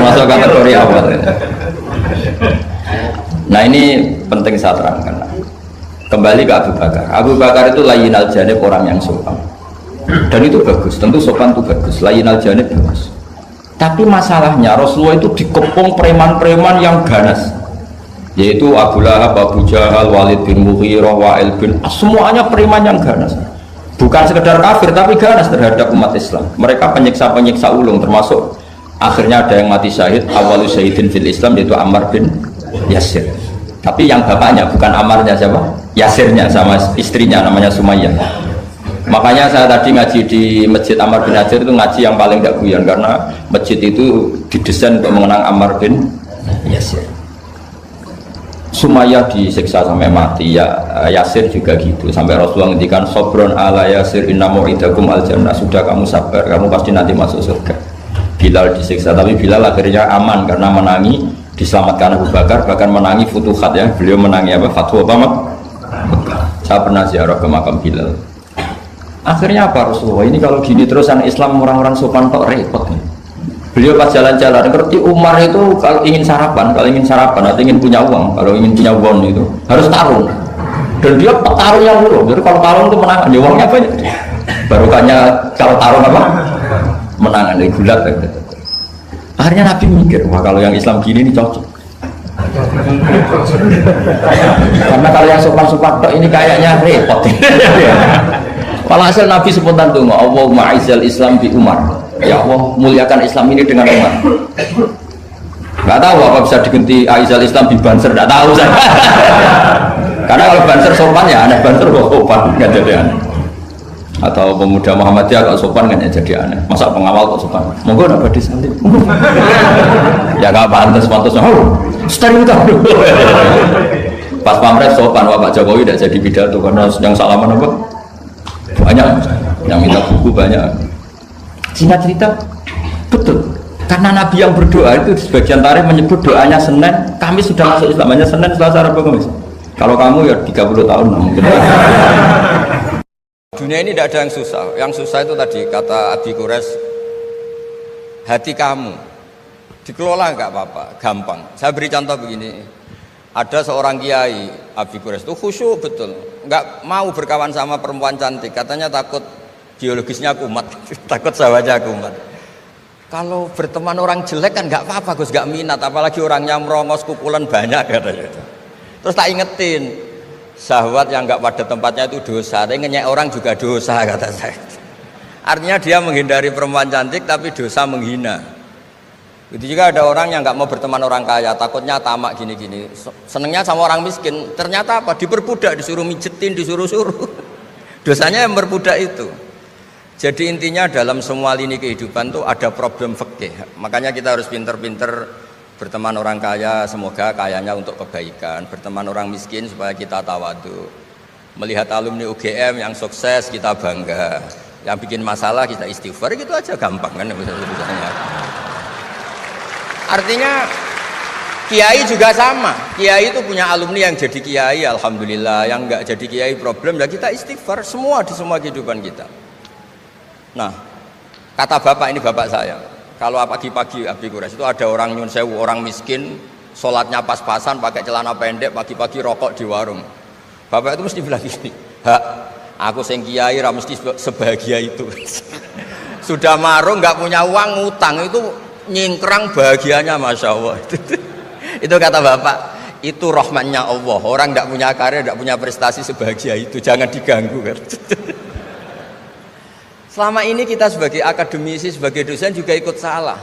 masuk kategori awal. Nah ini penting saya terangkan. Kembali ke Abu Bakar. Abu Bakar itu layyinal janib, orang yang sopan. Dan itu bagus, tentu sopan itu bagus, layyinal janib bagus. Tapi masalahnya Rasulullah itu dikepung preman-preman yang ganas, yaitu Abu Lahab, Abu Jahal, Walid bin Mughirah, Wa'il bin As, semuanya preman yang ganas. Bukan sekedar kafir, tapi ganas terhadap umat Islam. Mereka penyiksa-penyiksa ulung, termasuk akhirnya ada yang mati syahid, awalu syahidin fil Islam, yaitu Ammar bin Yasir. Tapi yang bapaknya, bukan Ammarnya siapa? Yasirnya sama istrinya, namanya Sumayyah. Makanya saya tadi ngaji di Masjid Ammar bin Yasir itu ngaji yang paling tidak guyon, karena masjid itu didesain untuk mengenang Ammar bin Yasir. Sumayyah disiksa sampai mati, ya Yasir juga gitu, sampai Rasulullah ngendikan sobron ala Yasir inna mu'idakum al jannah, sudah kamu sabar, kamu pasti nanti masuk surga. Bilal disiksa, tapi Bilal akhirnya aman karena menangi, diselamatkan Abu Bakar, bahkan menangi futuhat ya, beliau menangi apa? Fatwa apa? Saya pernah ziarah ke makam Bilal. Akhirnya apa Rasulullah? Ini kalau gini terus anak Islam orang-orang sopan kok repot nih. Beliau pas jalan-jalan ngerti Umar itu kalau ingin sarapan atau ingin punya uang, kalau ingin punya uang itu harus tarung. Dan dia petarung yang buruk. Jadi kalau tarung itu menang, ya uangnya banyak. Barokahnya kalau tarung apa? Menangan dari gulat. Akhirnya Nabi mikir, wah kalau yang Islam gini ini cocok. Karena kalau yang sopan-sopan ini kayaknya repot. Walhasil Nabi spontan tunggu, Allahumma aizal Islam bi Umar. Ya Allah, muliakan Islam ini dengan Umar. Gak tahu apa bisa diganti aizal Islam bi Banser, gak tahu saya. Karena kalau Banser sopan ya aneh, Banser kok sopan, gak jadi aneh. Atau pemuda Muhammadiyah kalau sopan kan ya jadi aneh. Masa pengawal kok sopan? Monggo nak badhe salib. Ya gak pantas-pantas. Oh, steril itu. Pas pamret sopan, Pak Jokowi tidak jadi pidato karena yang salaman apa? Banyak yang minta buku banyak. Singkat cerita betul, karena Nabi yang berdoa itu di sebagian tarikh menyebut doanya Senin, Kamis sudah masuk Islam, hanya Senin, Selasa, Rabu, Kamis. Kalau kamu ya 30 tahun mungkin. Dunia ini tidak ada yang susah. Yang susah itu tadi kata Abi Quraisy, hati kamu dikelola nggak apa-apa, gampang. Saya beri contoh begini. Ada seorang kiai Abi Quraisy itu khusyuk betul, nggak mau berkawan sama perempuan cantik, katanya takut biologisnya kumat, takut sawahnya kumat. Kalau berteman orang jelek kan nggak apa-apa, Gus, nggak minat, apalagi orangnya merongos, kukulan banyak katanya. Terus tak ingetin, syahwat yang nggak pada tempatnya itu dosa, tapi ngenyek orang juga dosa kata saya. Artinya dia menghindari perempuan cantik tapi dosa menghina. Itu juga ada orang yang nggak mau berteman orang kaya, takutnya tamak gini-gini, senengnya sama orang miskin, ternyata apa? Diperbudak, disuruh mijetin, disuruh-suruh. Dosanya yang berbudak itu. Jadi intinya dalam semua lini kehidupan tuh ada problem fikih. Makanya kita harus pinter-pinter berteman orang kaya, semoga kayanya untuk kebaikan. Berteman orang miskin supaya kita tawadu. Melihat alumni UGM yang sukses kita bangga. Yang bikin masalah kita istighfar, gitu aja gampang kan urusannya. Artinya kiai juga sama. Kiai itu punya alumni yang jadi kiai, alhamdulillah. Yang enggak jadi kiai problem, ya kita istighfar semua di semua kehidupan kita. Nah, kata bapak, ini bapak saya, kalau pagi-pagi Abi Quraisy itu ada orang nyun sewu, orang miskin, sholatnya pas-pasan, pakai celana pendek, pagi-pagi rokok di warung. Bapak itu mesti bilang gini, hak, aku sing kiai ra mesti sebahagia itu. Sudah marung nggak punya uang, ngutang, itu nyingkrang bahagianya, masya Allah. Itu kata bapak, itu rahmatnya Allah. Orang nggak punya karya, nggak punya prestasi sebahagia itu, jangan diganggu kan. Selama ini kita sebagai akademisi, sebagai dosen juga ikut salah,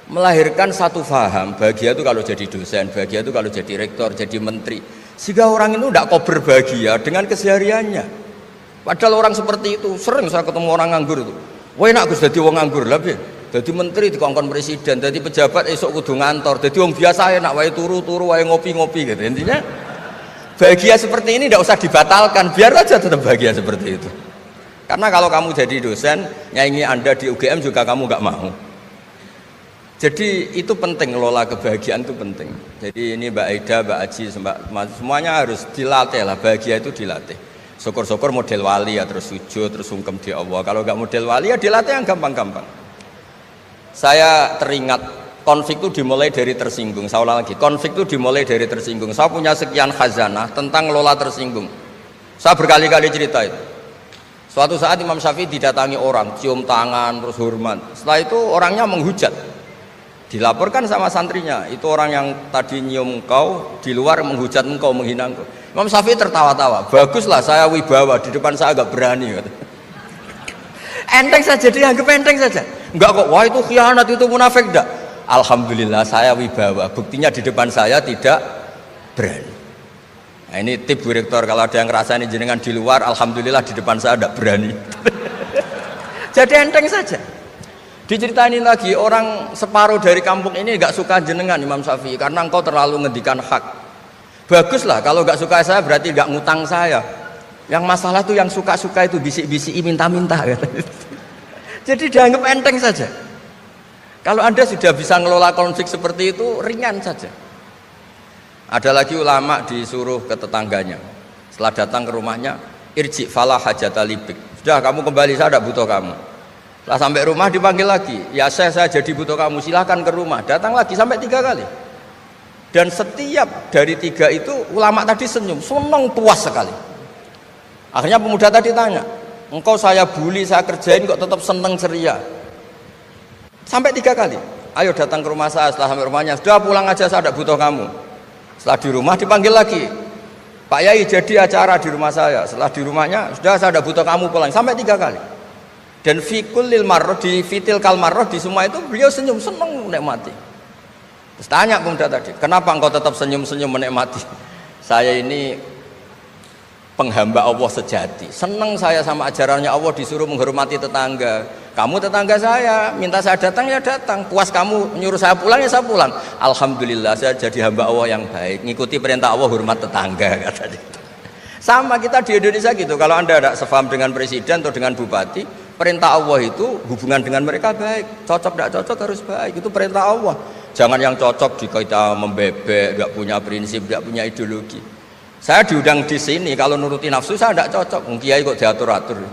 melahirkan satu faham, bahagia itu kalau jadi dosen, bahagia itu kalau jadi rektor, jadi menteri. Sehingga orang itu tidak kok berbahagia dengan kesehariannya. Padahal orang seperti itu sering saya ketemu orang nganggur itu. Wah enak Gus dadi wong nganggur lah piye? Dadi menteri dikongkon presiden, dadi pejabat esok kudu ngantor, dadi wong biasa enak wae turu-turu wae ngopi-ngopi gitu. Intinya bahagia seperti ini tidak usah dibatalkan, biar aja tetap bahagia seperti itu. Karena kalau kamu jadi dosen, nyanyi Anda di UGM juga kamu nggak mau. Jadi itu penting, ngelola kebahagiaan itu penting. Jadi ini Mbak Aida, Mbak Aji, semuanya harus dilatih lah, bahagia itu dilatih. Syukur-syukur model wali ya, terus sujud, terus sungkem di Allah. Kalau nggak model wali ya dilatih yang gampang-gampang. Saya teringat konflik itu dimulai dari tersinggung. Saya ulang lagi, konflik itu dimulai dari tersinggung. Saya punya sekian khazanah tentang ngelola tersinggung. Saya berkali-kali cerita itu. Suatu saat Imam Syafi'i didatangi orang, cium tangan, terus hormat. Setelah itu orangnya menghujat. Dilaporkan sama santrinya, itu orang yang tadi nyium engkau di luar menghujat engkau, menghina engkau. Imam Syafi'i tertawa-tawa, baguslah saya wibawa, di depan saya agak berani. Enteng saja, dianggap enteng saja. Enggak kok, wah itu khianat, itu munafik. Enggak. Alhamdulillah saya wibawa, buktinya di depan saya tidak berani. Nah ini tip Bu Rektor, kalau ada yang ngerasain jenengan di luar, alhamdulillah di depan saya tidak berani. Jadi enteng saja. Diceritain lagi, orang separuh dari kampung ini nggak suka jenengan Imam Syafi'i karena engkau terlalu ngendikan hak. Baguslah, kalau nggak suka saya berarti nggak ngutang saya. Yang masalah tuh yang suka-suka itu bisik-bisik minta-minta. Jadi dianggap enteng saja. Kalau Anda sudah bisa ngelola konflik seperti itu, ringan saja. Ada lagi ulama disuruh ke tetangganya, setelah datang ke rumahnya, irji falah hajata libik. Sudah kamu kembali, saya tidak butuh kamu. Setelah sampai rumah dipanggil lagi, ya saya jadi butuh kamu, silahkan ke rumah. Datang lagi sampai 3 kali. Dan setiap dari 3 itu ulama tadi senyum, senang, puas sekali. Akhirnya pemuda tadi tanya, engkau saya bully, saya kerjain kok tetap senang ceria. Sampai 3 kali. Ayo datang ke rumah saya. Setelah sampai rumahnya, sudah pulang aja, saya tidak butuh kamu. Setelah di rumah dipanggil lagi, Pak Yai jadi acara di rumah saya. Setelah di rumahnya, sudah saya tidak butuh kamu, pulang. Sampai 3 kali. Dan fikul lil marroh, di fitil kal marroh, di semua itu beliau senyum, senang menikmati. Terus tanya pemuda tadi, kenapa engkau tetap senyum-senyum menikmati? Saya ini penghamba Allah sejati, senang saya sama ajarannya Allah, disuruh menghormati tetangga. Kamu tetangga saya, minta saya datang ya datang, puas kamu nyuruh saya pulang ya saya pulang. Alhamdulillah saya jadi hamba Allah yang baik, ngikuti perintah Allah, hormat tetangga, kata dia. Sama kita di Indonesia gitu, kalau Anda tidak sefaham dengan presiden atau dengan bupati, perintah Allah itu hubungan dengan mereka baik, cocok tidak cocok harus baik, itu perintah Allah. Jangan yang cocok jika kita membebek, nggak punya prinsip, nggak punya ideologi. Saya diundang di sini, kalau nuruti nafsu saya tidak cocok, kiai kok diatur-atur.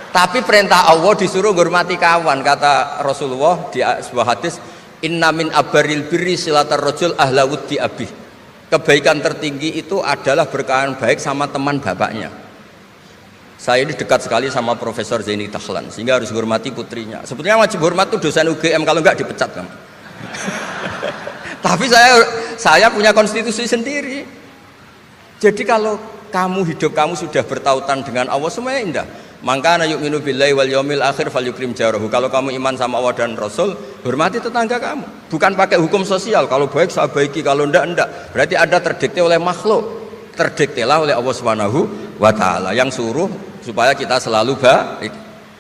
Tapi perintah Allah disuruh hormati kawan, kata Rasulullah di sebuah hadis, inna min abaril birri silatar rajul ahla wuddi abih. Kebaikan tertinggi itu adalah berkawan baik sama teman bapaknya. Saya ini dekat sekali sama Profesor Zaini Tahlan, sehingga harus hormati putrinya. Sebetulnya wajib hormat itu dosen UGM, kalau enggak dipecat kan. Tapi saya punya konstitusi sendiri. Jadi kalau kamu hidup kamu sudah bertautan dengan Allah, semuanya indah. Maka yu'minu billahi wal yaumil akhir falyukrim jarahu. Kalau kamu iman sama Allah dan Rasul, hormati tetangga kamu. Bukan pakai hukum sosial, kalau baik saya baiki, kalau enggak. Berarti ada terdikte oleh makhluk. Terdiktelah oleh Allah Subhanahu wa taala yang suruh supaya kita selalu baik.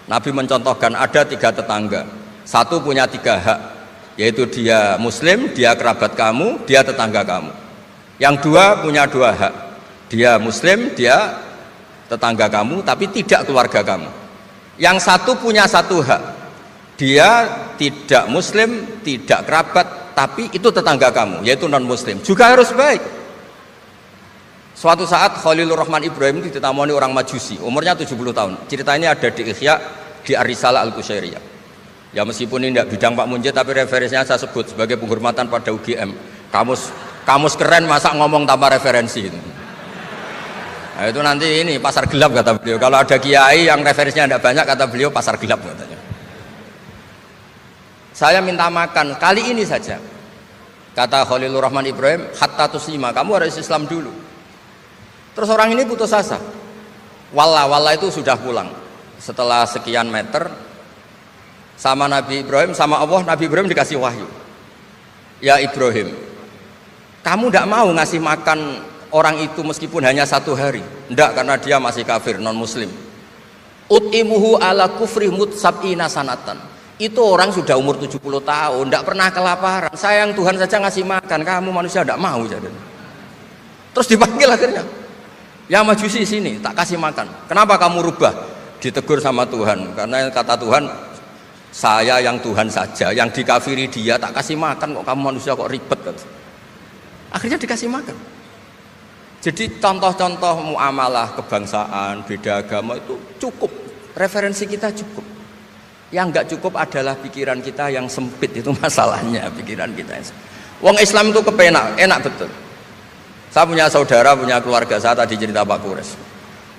Nabi mencontohkan ada 3 tetangga. Satu punya 3 hak, yaitu dia muslim, dia kerabat kamu, dia tetangga kamu. Yang 2 punya 2 hak. Dia muslim, dia tetangga kamu tapi tidak keluarga kamu. Yang satu punya satu hak, dia tidak muslim, tidak kerabat, tapi itu tetangga kamu, yaitu non muslim, juga harus baik. Suatu saat Khalilur Rahman Ibrahim itu ditamoni orang Majusi, umurnya 70 tahun. Ceritanya ada di Ihya, di Ar-Risalah Al-Qusyairiyah. Ya meskipun ini tidak bidang Pak Munjid, tapi referensinya saya sebut sebagai penghormatan pada UGM. Kamus keren masa ngomong tanpa referensi gitu. Nah, itu nanti ini pasar gelap kata beliau. Kalau ada kiai yang referensinya tidak banyak, kata beliau pasar gelap katanya. Saya minta makan kali ini saja, kata Khalilur Rahman Ibrahim, hatta tuslima, kamu harus Islam dulu. Terus orang ini putus asa. Wallah itu sudah pulang setelah sekian meter sama Nabi Ibrahim, sama Allah. Nabi Ibrahim dikasih wahyu, ya Ibrahim, kamu tidak mau ngasih makan orang itu meskipun hanya 1 hari? Tidak, karena dia masih kafir, non muslim. Ut'imuhu ala kufri sab'ina sanatan. Itu orang sudah umur 70 tahun, tidak pernah kelaparan. Sayang Tuhan saja ngasih makan, kamu manusia tidak mau. Jadi. Terus dipanggil akhirnya, ya Majusi sini, tak kasih makan. Kenapa kamu rubah? Ditegur sama Tuhan, karena kata Tuhan, saya yang Tuhan saja, yang dikafiri dia tak kasih makan, kok kamu manusia kok ribet kan? Akhirnya dikasih makan. Jadi contoh-contoh muamalah kebangsaan, beda agama itu cukup, referensi kita cukup. Yang enggak cukup adalah pikiran kita yang sempit, itu masalahnya, pikiran kita yang sempit. Wong Islam itu kepenak, enak betul. Saya punya saudara, punya keluarga, saya tadi cerita Pak Kures.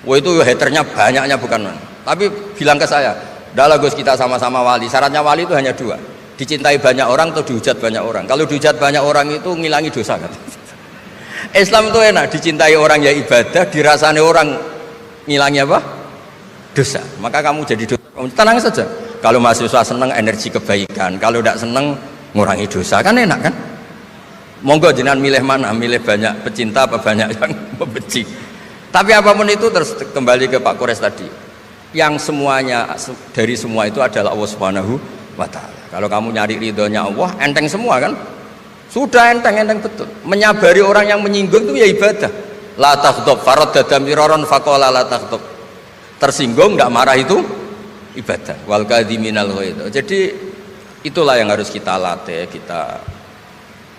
Wah itu haternya banyaknya bukan, tapi bilang ke saya, dah Gus kita sama-sama wali. Syaratnya wali itu hanya 2, dicintai banyak orang atau dihujat banyak orang. Kalau dihujat banyak orang itu ngilangi dosa kan. Islam itu enak, dicintai orang ya ibadah, dirasani orang ngilangi apa? Dosa. Maka kamu jadi dosa, tenang saja. Kalau mahasiswa senang energi kebaikan, kalau tidak senang ngurangi dosa, kan enak kan? Monggo jenengan milih mana, milih banyak pecinta apa banyak yang membenci. Tapi apapun itu, terus kembali ke Pak Kores tadi, yang semuanya dari semua itu adalah Allah Subhanahu wa Ta'ala. Kalau kamu nyari ridhonya Allah, enteng semua kan? Sudah enteng betul. Menyabari orang yang menyinggung itu ya ibadah. La taghdab, farad dadam iraron faqala la taghdab. Tersinggung enggak marah itu ibadah. Wal kadhiminal ghaidh. Jadi itulah yang harus kita latih,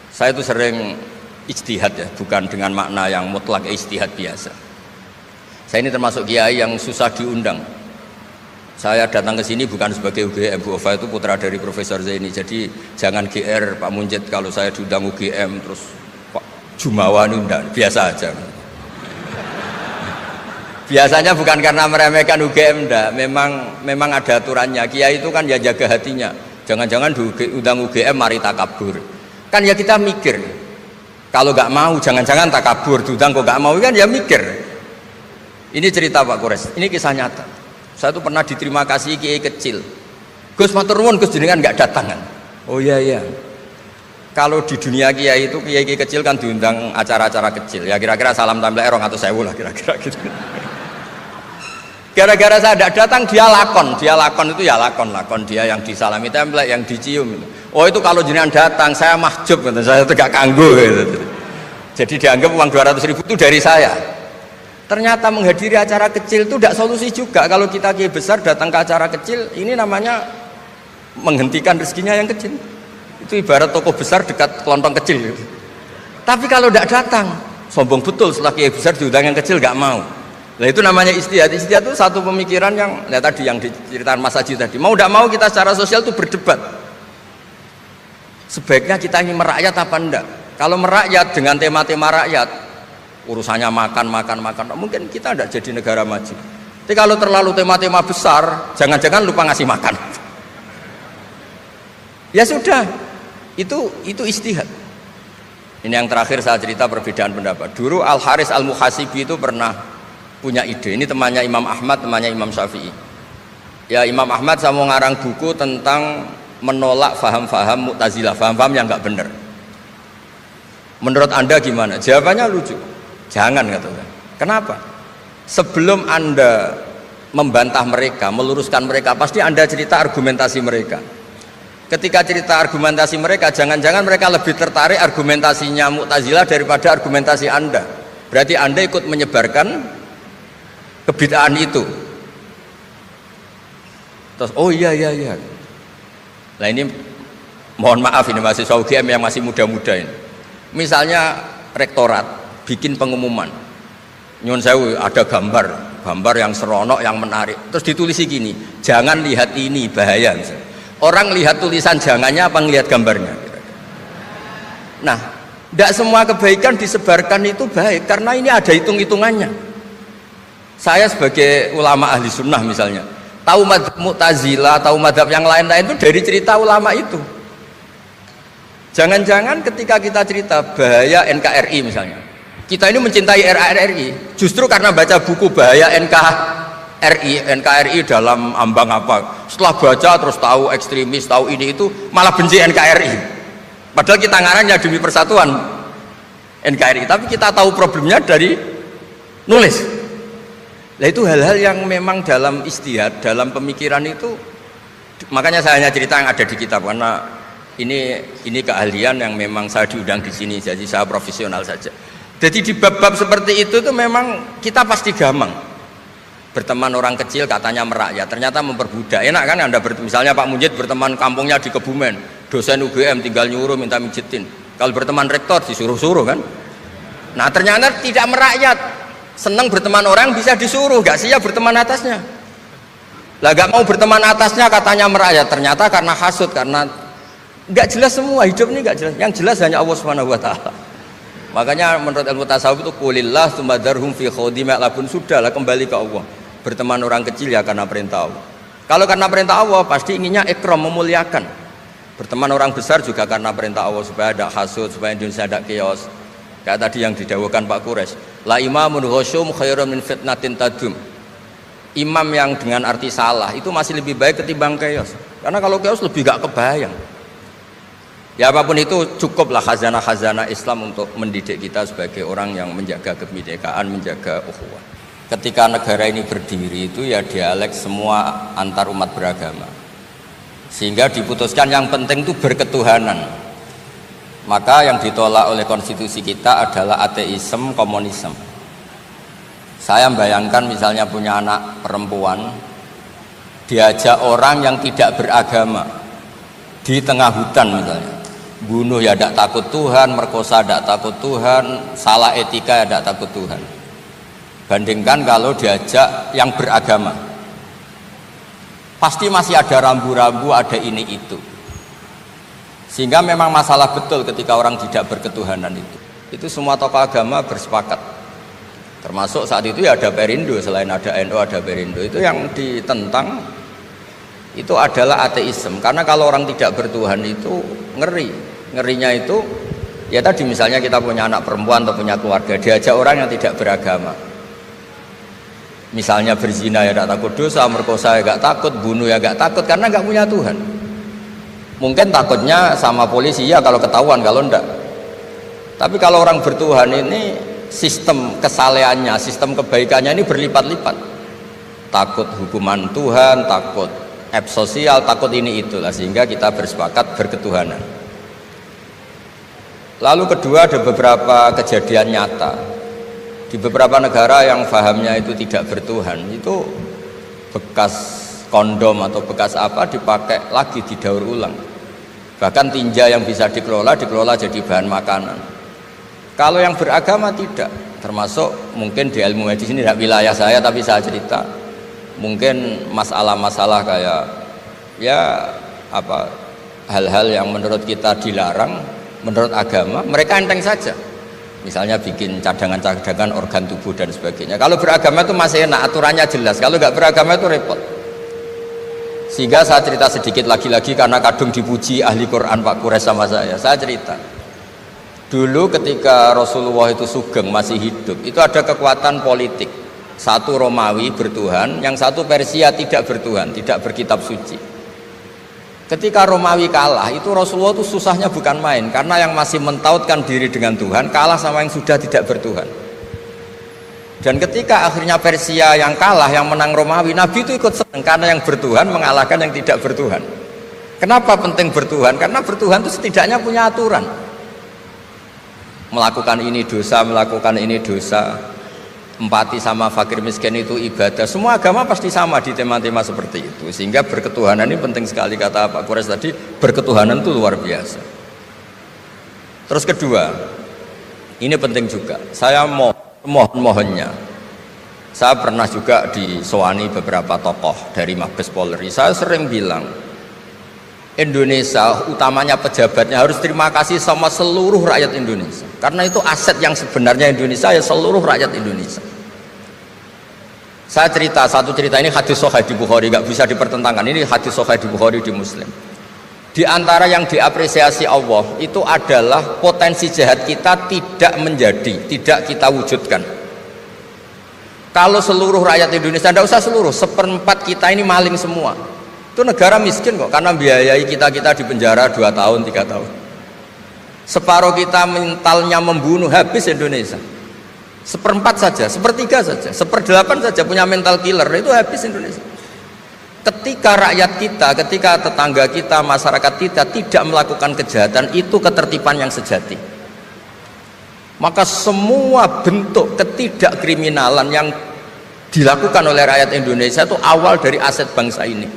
saya itu sering ijtihad ya, bukan dengan makna yang mutlak ijtihad biasa. Saya ini termasuk kiai yang susah diundang. Saya datang ke sini bukan sebagai UGM, Bu Ova itu putra dari Profesor Zaini. Jadi jangan GR Pak Munjid kalau saya diundang UGM terus Pak Jumawa ini undang, biasa aja. Biasanya bukan karena meremehkan UGM, enggak. Memang ada aturannya. Kiai itu kan ya jaga hatinya. Jangan-jangan diundang UGM mari takabur. Kan ya kita mikir. Kalau nggak mau, jangan-jangan takabur. Diundang kok nggak mau kan ya mikir. Ini cerita Pak Kores. Ini kisah nyata. Saya tuh pernah diterima kasih kiai kecil. Gus matur nuwun Gus jenengan nggak datangan. Oh iya. Kalau di dunia kiai itu kiai kecil kan diundang acara-acara kecil. Ya kira-kira salam tempel erong atau sewu lah kira-kira gitu. Gara-gara saya tidak datang dia lakon itu ya lakon dia yang disalami template, yang dicium. Oh itu kalau jenengan datang saya mahjub, saya itu gak kanggo gitu. Jadi dianggap uang 200.000 itu dari saya. Ternyata menghadiri acara kecil itu tidak solusi juga. Kalau kita kiai besar datang ke acara kecil, ini namanya menghentikan rezekinya yang kecil. Itu ibarat toko besar dekat kelontong kecil gitu. Tapi kalau tidak datang, sombong betul setelah kiai besar diundang yang kecil gak mau. Nah itu namanya istihad. Istihad itu satu pemikiran yang tadi yang diceritakan Mas Haji tadi. Mau tidak mau kita secara sosial itu berdebat. Sebaiknya kita ini merakyat apa enggak? Kalau merakyat dengan tema-tema rakyat, urusannya makan, mungkin kita tidak jadi negara maju. Tapi kalau terlalu tema-tema besar, jangan-jangan lupa ngasih makan. Ya sudah, itu istihad. Ini yang terakhir saya cerita perbedaan pendapat. Dulu Al Haris Al Muhasibi itu pernah punya ide. Ini temannya Imam Ahmad, temannya Imam Syafi'i. Ya Imam Ahmad saya mau ngarang buku tentang menolak faham-faham Mu'tazilah, faham-faham yang nggak benar. Menurut Anda gimana? Jawabannya lucu. Jangan katanya. Kenapa? Sebelum Anda membantah mereka, meluruskan mereka, pasti Anda cerita argumentasi mereka. Ketika cerita argumentasi mereka, jangan-jangan mereka lebih tertarik argumentasinya Mu'tazilah daripada argumentasi Anda. Berarti Anda ikut menyebarkan kebid'ahan itu. Terus oh iya. Nah ini mohon maaf ini mahasiswa UGM yang masih muda-muda ini. Misalnya rektorat bikin pengumuman, nyun sewu ada gambar yang seronok, yang menarik. Terus ditulisi gini, jangan lihat ini bahaya. Misalnya. Orang lihat tulisan jangannya apa ngelihat gambarnya? Nah, tidak semua kebaikan disebarkan itu baik karena ini ada hitung-hitungannya. Saya sebagai ulama ahli sunnah misalnya, tahu madhab Mu'tazilah, tahu madhab yang lain-lain itu dari cerita ulama itu. Jangan-jangan ketika kita cerita bahaya NKRI misalnya, kita ini mencintai NKRI justru karena baca buku bahaya NKRI dalam ambang apa. Setelah baca terus tahu ekstremis, tahu ini itu, malah benci NKRI. Padahal kita ngarangnya demi persatuan NKRI, tapi kita tahu problemnya dari nulis. Nah itu hal-hal yang memang dalam istihad, dalam pemikiran itu, makanya saya hanya cerita yang ada di kitab karena ini keahlian yang memang saya diundang di sini, jadi saya profesional saja. Jadi di bab-bab seperti itu tuh memang kita pasti gamang. Berteman orang kecil katanya merakyat, ternyata memperbudak. Enak kan Anda misalnya Pak Munjid berteman kampungnya di Kebumen, dosen UGM tinggal nyuruh minta mijitin. Kalau berteman rektor disuruh-suruh kan. Nah ternyata tidak merakyat, senang berteman orang bisa disuruh, gak siap berteman atasnya. Lah gak mau berteman atasnya katanya merakyat, ternyata karena hasud, karena gak jelas semua, hidup ini gak jelas. Yang jelas hanya Allah Subhanahu wa taala. Makanya menurut ilmu tasawuf itu qulillah tsumadarhum fi khawdima labun, sudahlah kembali ke Allah. Berteman orang kecil ya karena perintah Allah. Kalau karena perintah Allah pasti inginnya ikram, memuliakan. Berteman orang besar juga karena perintah Allah supaya ada hasud, supaya Indonesia ada chaos. Kayak tadi yang didawuhkan Pak Quraisy, la imamun ghasyum khairun min fitnatin tadum. Imam yang dengan arti salah itu masih lebih baik ketimbang chaos. Karena kalau chaos lebih gak kebayang. Ya apapun itu cukuplah khazanah-khazanah Islam untuk mendidik kita sebagai orang yang menjaga kebinekaan, menjaga ukhuwah. Ketika negara ini berdiri itu ya dialek semua antar umat beragama. Sehingga diputuskan yang penting itu berketuhanan. Maka yang ditolak oleh konstitusi kita adalah ateisme, komunisme. Saya membayangkan misalnya punya anak perempuan, diajak orang yang tidak beragama di tengah hutan misalnya, bunuh ya tidak takut Tuhan, merkosa tidak takut Tuhan, salah etika ya tidak takut Tuhan. Bandingkan kalau diajak yang beragama, pasti masih ada rambu-rambu, ada ini itu. Sehingga memang masalah betul ketika orang tidak berketuhanan itu. Itu semua tokoh agama bersepakat. Termasuk saat itu ya ada Perindo, selain ada NU ada Perindo. Itu yang ditentang itu adalah ateisme. Karena kalau orang tidak bertuhan itu ngeri. Ngerinya itu ya tadi misalnya kita punya anak perempuan atau punya keluarga, diajak orang yang tidak beragama. Misalnya berzina ya tidak takut dosa, merkosa ya tidak takut, bunuh ya tidak takut karena nggak punya Tuhan. Mungkin takutnya sama polisi ya kalau ketahuan, kalau enggak. Tapi kalau orang bertuhan ini sistem kesalehannya, sistem kebaikannya ini berlipat-lipat. Takut hukuman Tuhan, takut sosial, takut ini itulah, sehingga kita bersepakat berketuhanan. Lalu kedua, ada beberapa kejadian nyata di beberapa negara yang fahamnya itu tidak bertuhan, itu bekas kondom atau bekas apa dipakai lagi, didaur ulang. Bahkan tinja yang bisa dikelola jadi bahan makanan. Kalau yang beragama tidak, termasuk mungkin di ilmu medis ini tidak wilayah saya tapi saya cerita, mungkin masalah-masalah kayak ya apa hal-hal yang menurut kita dilarang, menurut agama mereka enteng saja. Misalnya bikin cadangan-cadangan organ tubuh dan sebagainya. Kalau beragama itu masih enak, aturannya jelas. Kalau nggak beragama itu repot. Sehingga saya cerita sedikit lagi-lagi karena kadung dipuji ahli Quran Pak Quraisy sama saya. Saya cerita. Dulu ketika Rasulullah itu sugeng masih hidup, itu ada kekuatan politik. Satu Romawi bertuhan, yang satu Persia tidak bertuhan, tidak berkitab suci. Ketika Romawi kalah, itu Rasulullah itu susahnya bukan main, karena yang masih mentautkan diri dengan Tuhan kalah sama yang sudah tidak bertuhan. Dan ketika akhirnya Persia yang kalah, yang menang Romawi, Nabi itu ikut senang karena yang bertuhan mengalahkan yang tidak bertuhan. Kenapa penting bertuhan? Karena bertuhan itu setidaknya punya aturan. Melakukan ini dosa, melakukan ini dosa. empati sama fakir miskin itu ibadah. Semua agama pasti sama di tema-tema seperti itu. Sehingga berketuhanan ini penting sekali, kata Pak Kures tadi, berketuhanan itu luar biasa. Terus kedua, ini penting juga. Saya mohonnya, saya pernah juga disowani beberapa tokoh dari Mabes Polri. Saya sering bilang, Indonesia utamanya pejabatnya harus terima kasih sama seluruh rakyat Indonesia, karena itu aset yang sebenarnya Indonesia ya seluruh rakyat Indonesia. Saya satu cerita, ini hadis sahih di Bukhari, nggak bisa dipertentangkan. Ini hadis sahih di Bukhari, di Muslim. Di antara yang diapresiasi Allah itu adalah potensi jahat kita tidak menjadi, tidak kita wujudkan. Kalau seluruh rakyat Indonesia, tidak usah seluruh, 1/4 kita ini maling semua, itu negara miskin kok, karena biayai kita di penjara 2 tahun 3 tahun. Separuh kita mentalnya membunuh, habis Indonesia. 1/4 saja, 1/3 saja, 1/8 saja punya mental killer, itu habis Indonesia. Ketika rakyat kita, ketika tetangga kita, masyarakat kita tidak melakukan kejahatan, itu ketertiban yang sejati. Maka semua bentuk ketidakkriminalan yang dilakukan oleh rakyat Indonesia itu awal dari aset bangsa ini.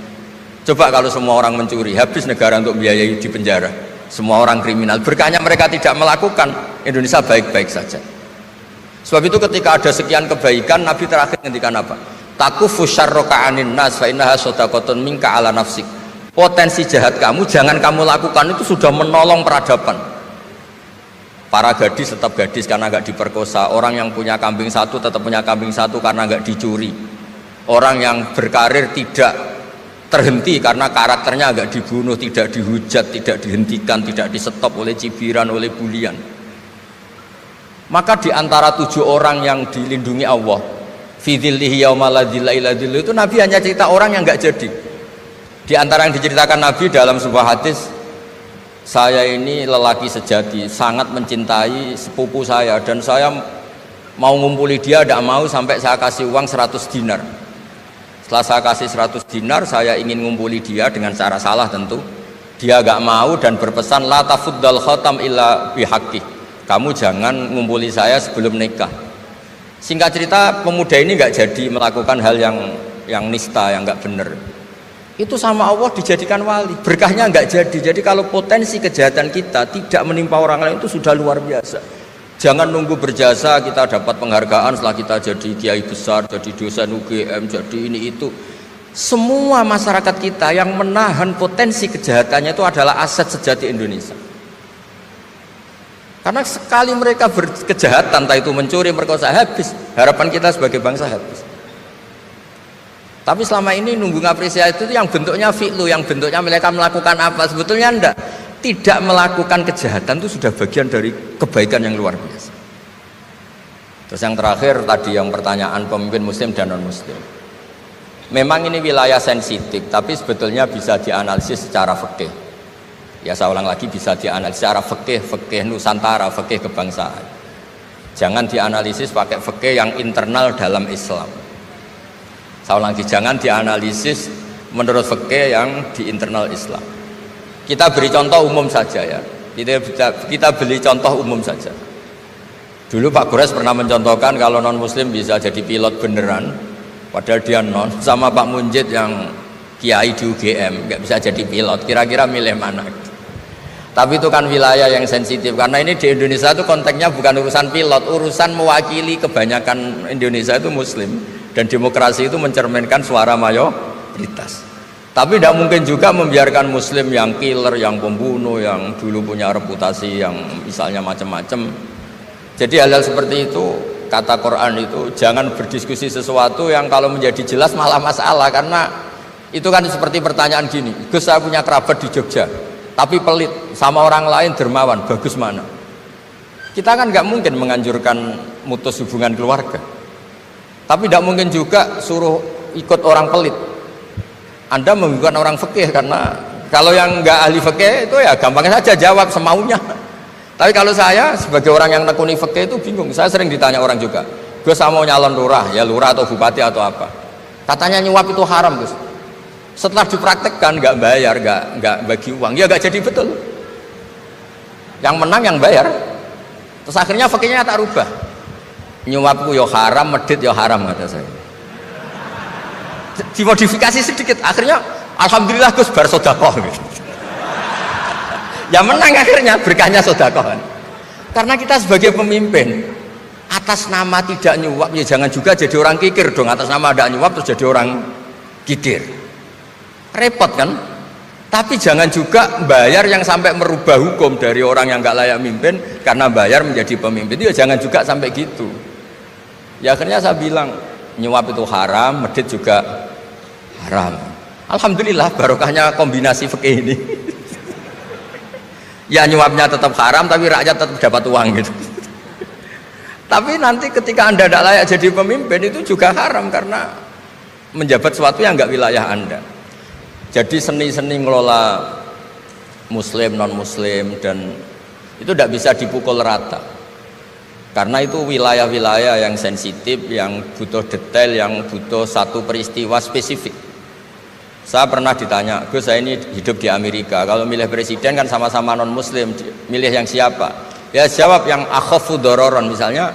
Coba kalau semua orang mencuri, habis negara untuk biayai di penjara. Semua orang kriminal, berkahnya mereka tidak melakukan, Indonesia baik-baik saja. Sebab itu ketika ada sekian kebaikan, Nabi terakhir ngendikan apa? Takufu syarroka anin nas fa innaha shadaqatun minka ala nafsik. Potensi jahat kamu jangan kamu lakukan, itu sudah menolong peradaban. Para gadis tetap gadis karena nggak diperkosa. Orang yang punya kambing satu tetap punya kambing satu karena nggak dicuri. Orang yang berkarir tidak terhenti karena karakternya nggak dibunuh, tidak dihujat, tidak dihentikan, tidak disetop oleh cibiran, oleh bulian. Maka di antara 7 orang yang dilindungi Allah, fi dzillihi yauma la dzilla illa dzilluh, itu Nabi hanya cerita orang yang nggak jadi. Di antara yang diceritakan Nabi dalam sebuah hadis, saya ini lelaki sejati, sangat mencintai sepupu saya, dan saya mau ngumpuli dia, tidak mau sampai saya kasih uang 100 dinar. Setelah saya kasih 100 dinar, saya ingin ngumpuli dia dengan cara salah tentu. Dia gak mau dan berpesan, la tafuddal khatam illa bihaqqi. Kamu jangan ngumpuli saya sebelum nikah. Singkat cerita, pemuda ini gak jadi melakukan hal yang nista, yang gak benar. Itu sama Allah dijadikan wali, berkahnya nggak jadi. Jadi kalau potensi kejahatan kita tidak menimpa orang lain itu sudah luar biasa. Jangan nunggu berjasa kita dapat penghargaan setelah kita jadi kiai besar, jadi dosen UGM, jadi ini itu. Semua masyarakat kita yang menahan potensi kejahatannya itu adalah aset sejati Indonesia. Karena sekali mereka berkejahatan, entah itu mencuri, merkosa, habis. Harapan kita sebagai bangsa habis. Tapi selama ini nunggu ngapresiasi itu yang bentuknya fi'lu, yang bentuknya mereka melakukan apa, sebetulnya enggak. Tidak melakukan kejahatan itu sudah bagian dari kebaikan yang luar biasa. Terus yang terakhir tadi yang pertanyaan pemimpin muslim dan non muslim. Memang ini wilayah sensitif, tapi sebetulnya bisa dianalisis secara fikih. Ya saya ulang lagi, bisa dianalisis secara fikih Nusantara, fikih kebangsaan. Jangan dianalisis pakai fikih yang internal dalam Islam. Saya ulang lagi, jangan dianalisis menurut fikih yang di internal Islam. Kita beri contoh umum saja ya. Kita beri contoh umum saja. Dulu Pak Gores pernah mencontohkan kalau non muslim bisa jadi pilot beneran, padahal dia non, sama Pak Munjid yang kiai di UGM nggak bisa jadi pilot. Kira-kira milih mana? Tapi itu kan wilayah yang sensitif, karena ini di Indonesia itu konteksnya bukan urusan pilot, urusan mewakili kebanyakan Indonesia itu muslim. Dan demokrasi itu mencerminkan suara mayoritas. Tapi tidak mungkin juga membiarkan muslim yang killer, yang pembunuh, yang dulu punya reputasi yang misalnya macam-macam. Jadi hal-hal seperti itu, kata Quran itu, jangan berdiskusi sesuatu yang kalau menjadi jelas malah masalah. Karena itu kan seperti pertanyaan gini, Gus saya punya kerabat di Jogja, tapi pelit, sama orang lain dermawan, bagus mana? Kita kan nggak mungkin menganjurkan mutus hubungan keluarga. Tapi tidak mungkin juga suruh ikut orang pelit. Anda menggunakan orang fikih, karena kalau yang nggak ahli fikih itu ya gampangnya saja jawab semaunya. Tapi kalau saya sebagai orang yang nekuni fikih itu bingung. Saya sering ditanya orang juga, Gus saya mau nyalon lurah, ya lurah atau bupati atau apa. Katanya nyuap itu haram Gus. Setelah dipraktekkan nggak bayar, nggak bagi uang, ya nggak jadi betul. Yang menang yang bayar. Terus akhirnya fikihnya tak rubah. nyuapku yo haram, medit yo haram kata saya. Dimodifikasi sedikit, akhirnya alhamdulillah Gus bar sedekah gitu. Ya menang akhirnya berkahnya sedekah. Karena kita sebagai pemimpin atas nama tidak nyuap ya jangan juga jadi orang kikir dong, atas nama tidak nyuap terus jadi orang kikir. Repot kan? Tapi jangan juga bayar yang sampai merubah hukum dari orang yang nggak layak mimpin karena bayar menjadi pemimpin itu ya jangan juga sampai gitu. Ya akhirnya saya bilang nyuap itu haram, medit juga haram. Alhamdulillah barokahnya kombinasi fikih ini. Ya nyuapnya tetap haram tapi rakyat tetap dapat uang gitu. Tapi nanti ketika Anda tidak layak jadi pemimpin itu juga haram karena menjabat sesuatu yang nggak wilayah Anda. Jadi seni-seni ngelola muslim, non muslim dan itu tidak bisa dipukul rata. Karena itu wilayah-wilayah yang sensitif, yang butuh detail, yang butuh satu peristiwa spesifik. Saya pernah ditanya, Gus saya ini hidup di Amerika, kalau milih presiden kan sama-sama non muslim, milih yang siapa? Ya jawab yang akhafu dororon, misalnya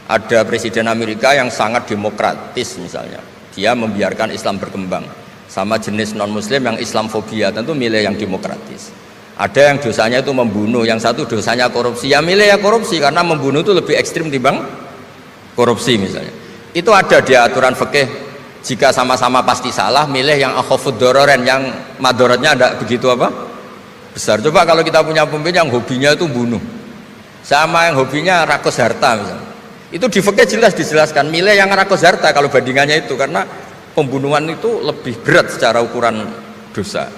ada presiden Amerika yang sangat demokratis misalnya, dia membiarkan Islam berkembang, sama jenis non muslim yang Islamfobia, tentu milih yang demokratis. Ada yang dosanya itu membunuh, yang satu dosanya korupsi, ya milih ya korupsi karena membunuh itu lebih ekstrim timbang korupsi misalnya. Itu ada di aturan fikih. Jika sama-sama pasti salah, milih yang akhafud dororen, yang madorotnya ada begitu apa? Besar. Coba kalau kita punya pemimpin yang hobinya itu bunuh, sama yang hobinya rakus harta misalnya. Itu di fikih jelas dijelaskan, milih yang rakus harta kalau bandingannya itu, karena pembunuhan itu lebih berat secara ukuran dosa.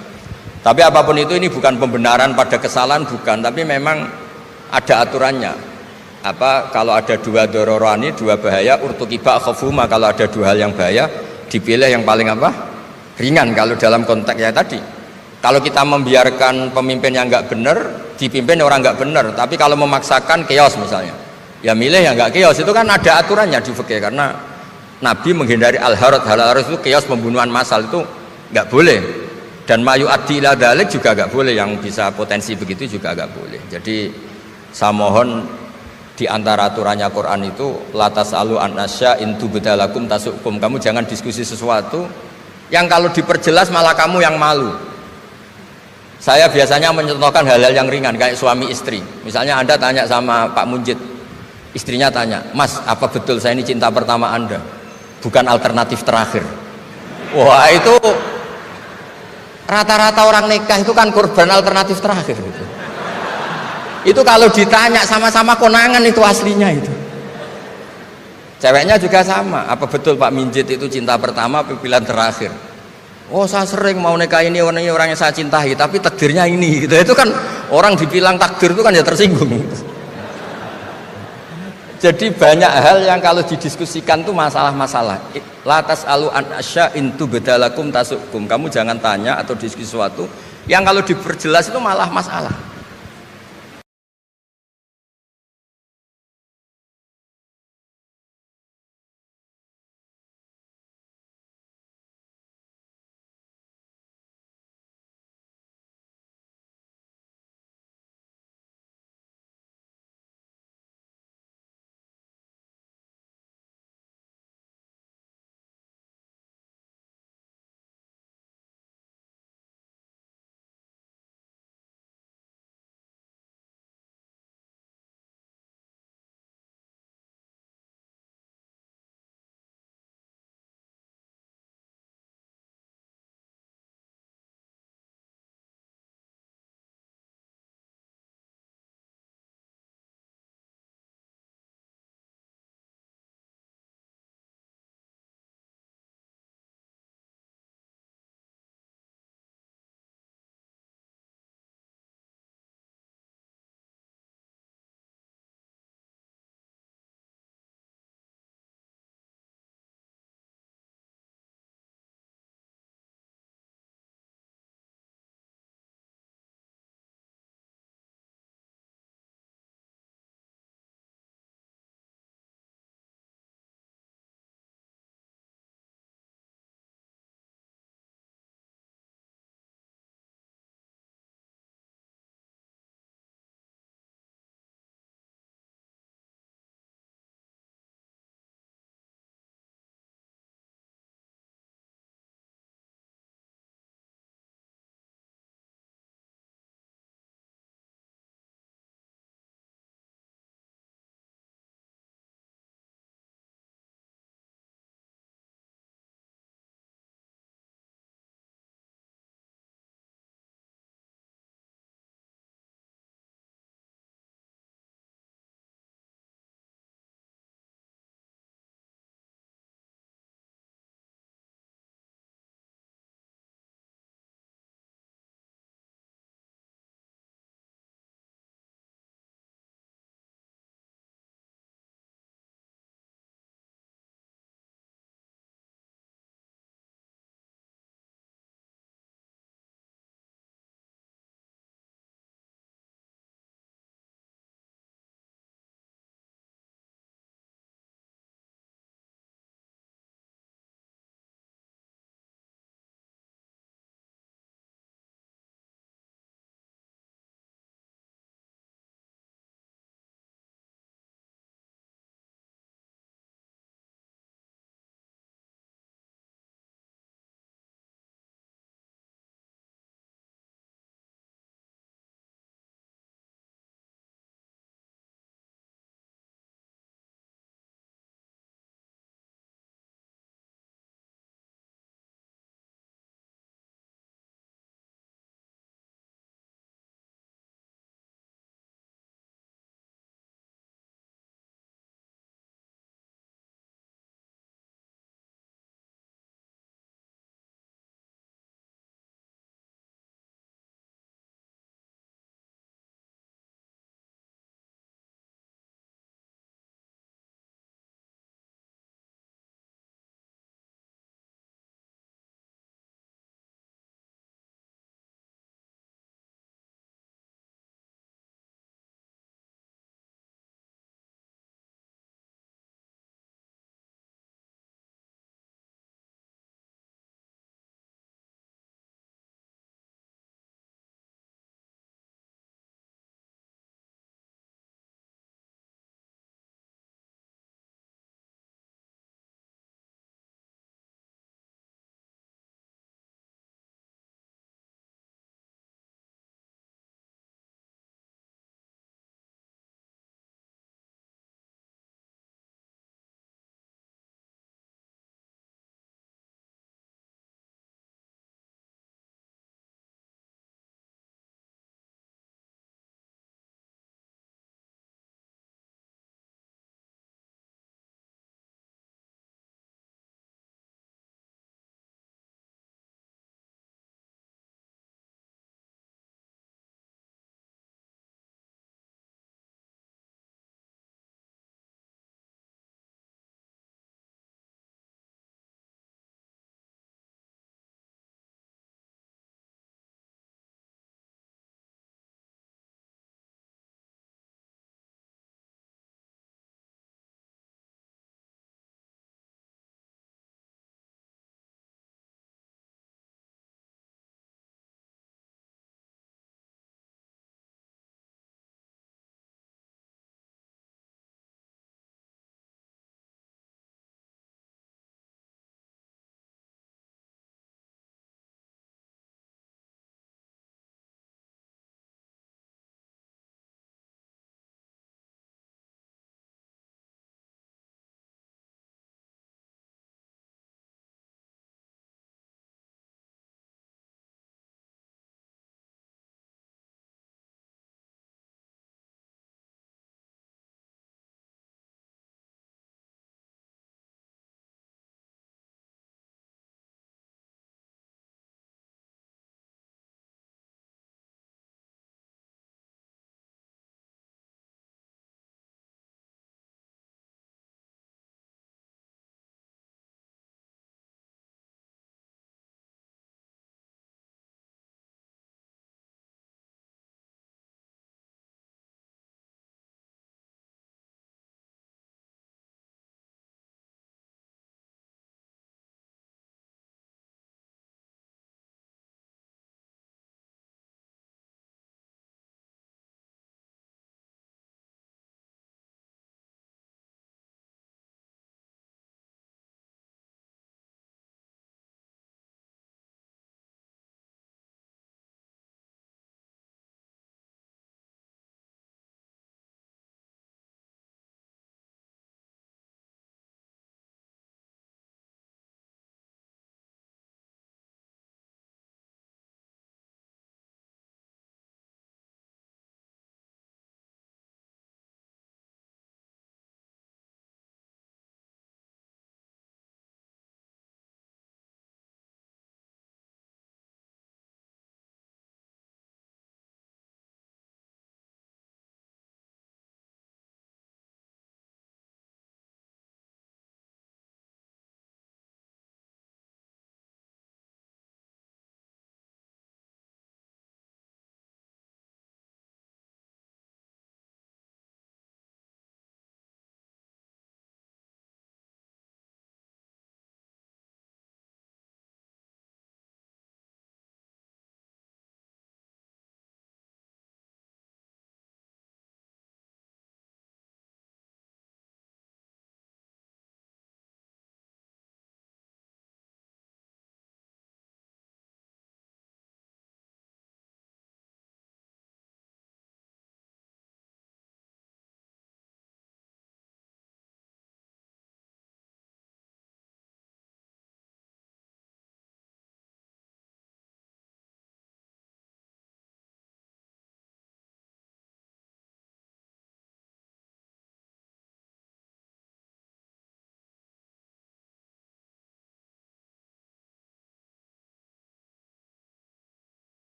Tapi apapun itu ini bukan pembenaran pada kesalahan, bukan, tapi memang ada aturannya. Apa kalau ada dua dororani, dua bahaya, urtukiba khafuma, kalau ada dua hal yang bahaya dipilih yang paling apa? Ringan kalau dalam konteksnya tadi. Kalau kita membiarkan pemimpin yang nggak benar, dipimpin orang nggak benar, tapi kalau memaksakan chaos misalnya, ya milih yang nggak chaos, itu kan ada aturannya di fikih, karena Nabi menghindari al-harad, hal-harad itu chaos pembunuhan massal itu nggak boleh. Dan mayu addi ila dalik juga nggak boleh, yang bisa potensi begitu juga nggak boleh. Jadi saya mohon di antara aturannya Quran itu latas alu anasya intu bedalakum tasukum, kamu jangan diskusi sesuatu yang kalau diperjelas malah kamu yang malu. Saya biasanya mencontohkan hal-hal yang ringan kayak suami istri. Misalnya Anda tanya sama Pak Munjid, istrinya tanya, Mas apa betul saya ini cinta pertama Anda, bukan alternatif terakhir? Wah itu rata-rata orang nikah itu kan korban alternatif terakhir gitu. Itu kalau ditanya sama-sama konangan itu aslinya itu. Ceweknya juga sama, apa betul Pak Minjit itu cinta pertama pilihan terakhir? Oh saya sering mau nikah ini orang yang saya cintai, tapi takdirnya ini gitu. Itu kan orang dibilang takdir itu kan ya tersinggung. Jadi banyak hal yang kalau didiskusikan tuh masalah-masalah. Latas alu an asya intu bedalakum tasukum, kamu jangan tanya atau diskusi sesuatu yang kalau diperjelas itu malah masalah.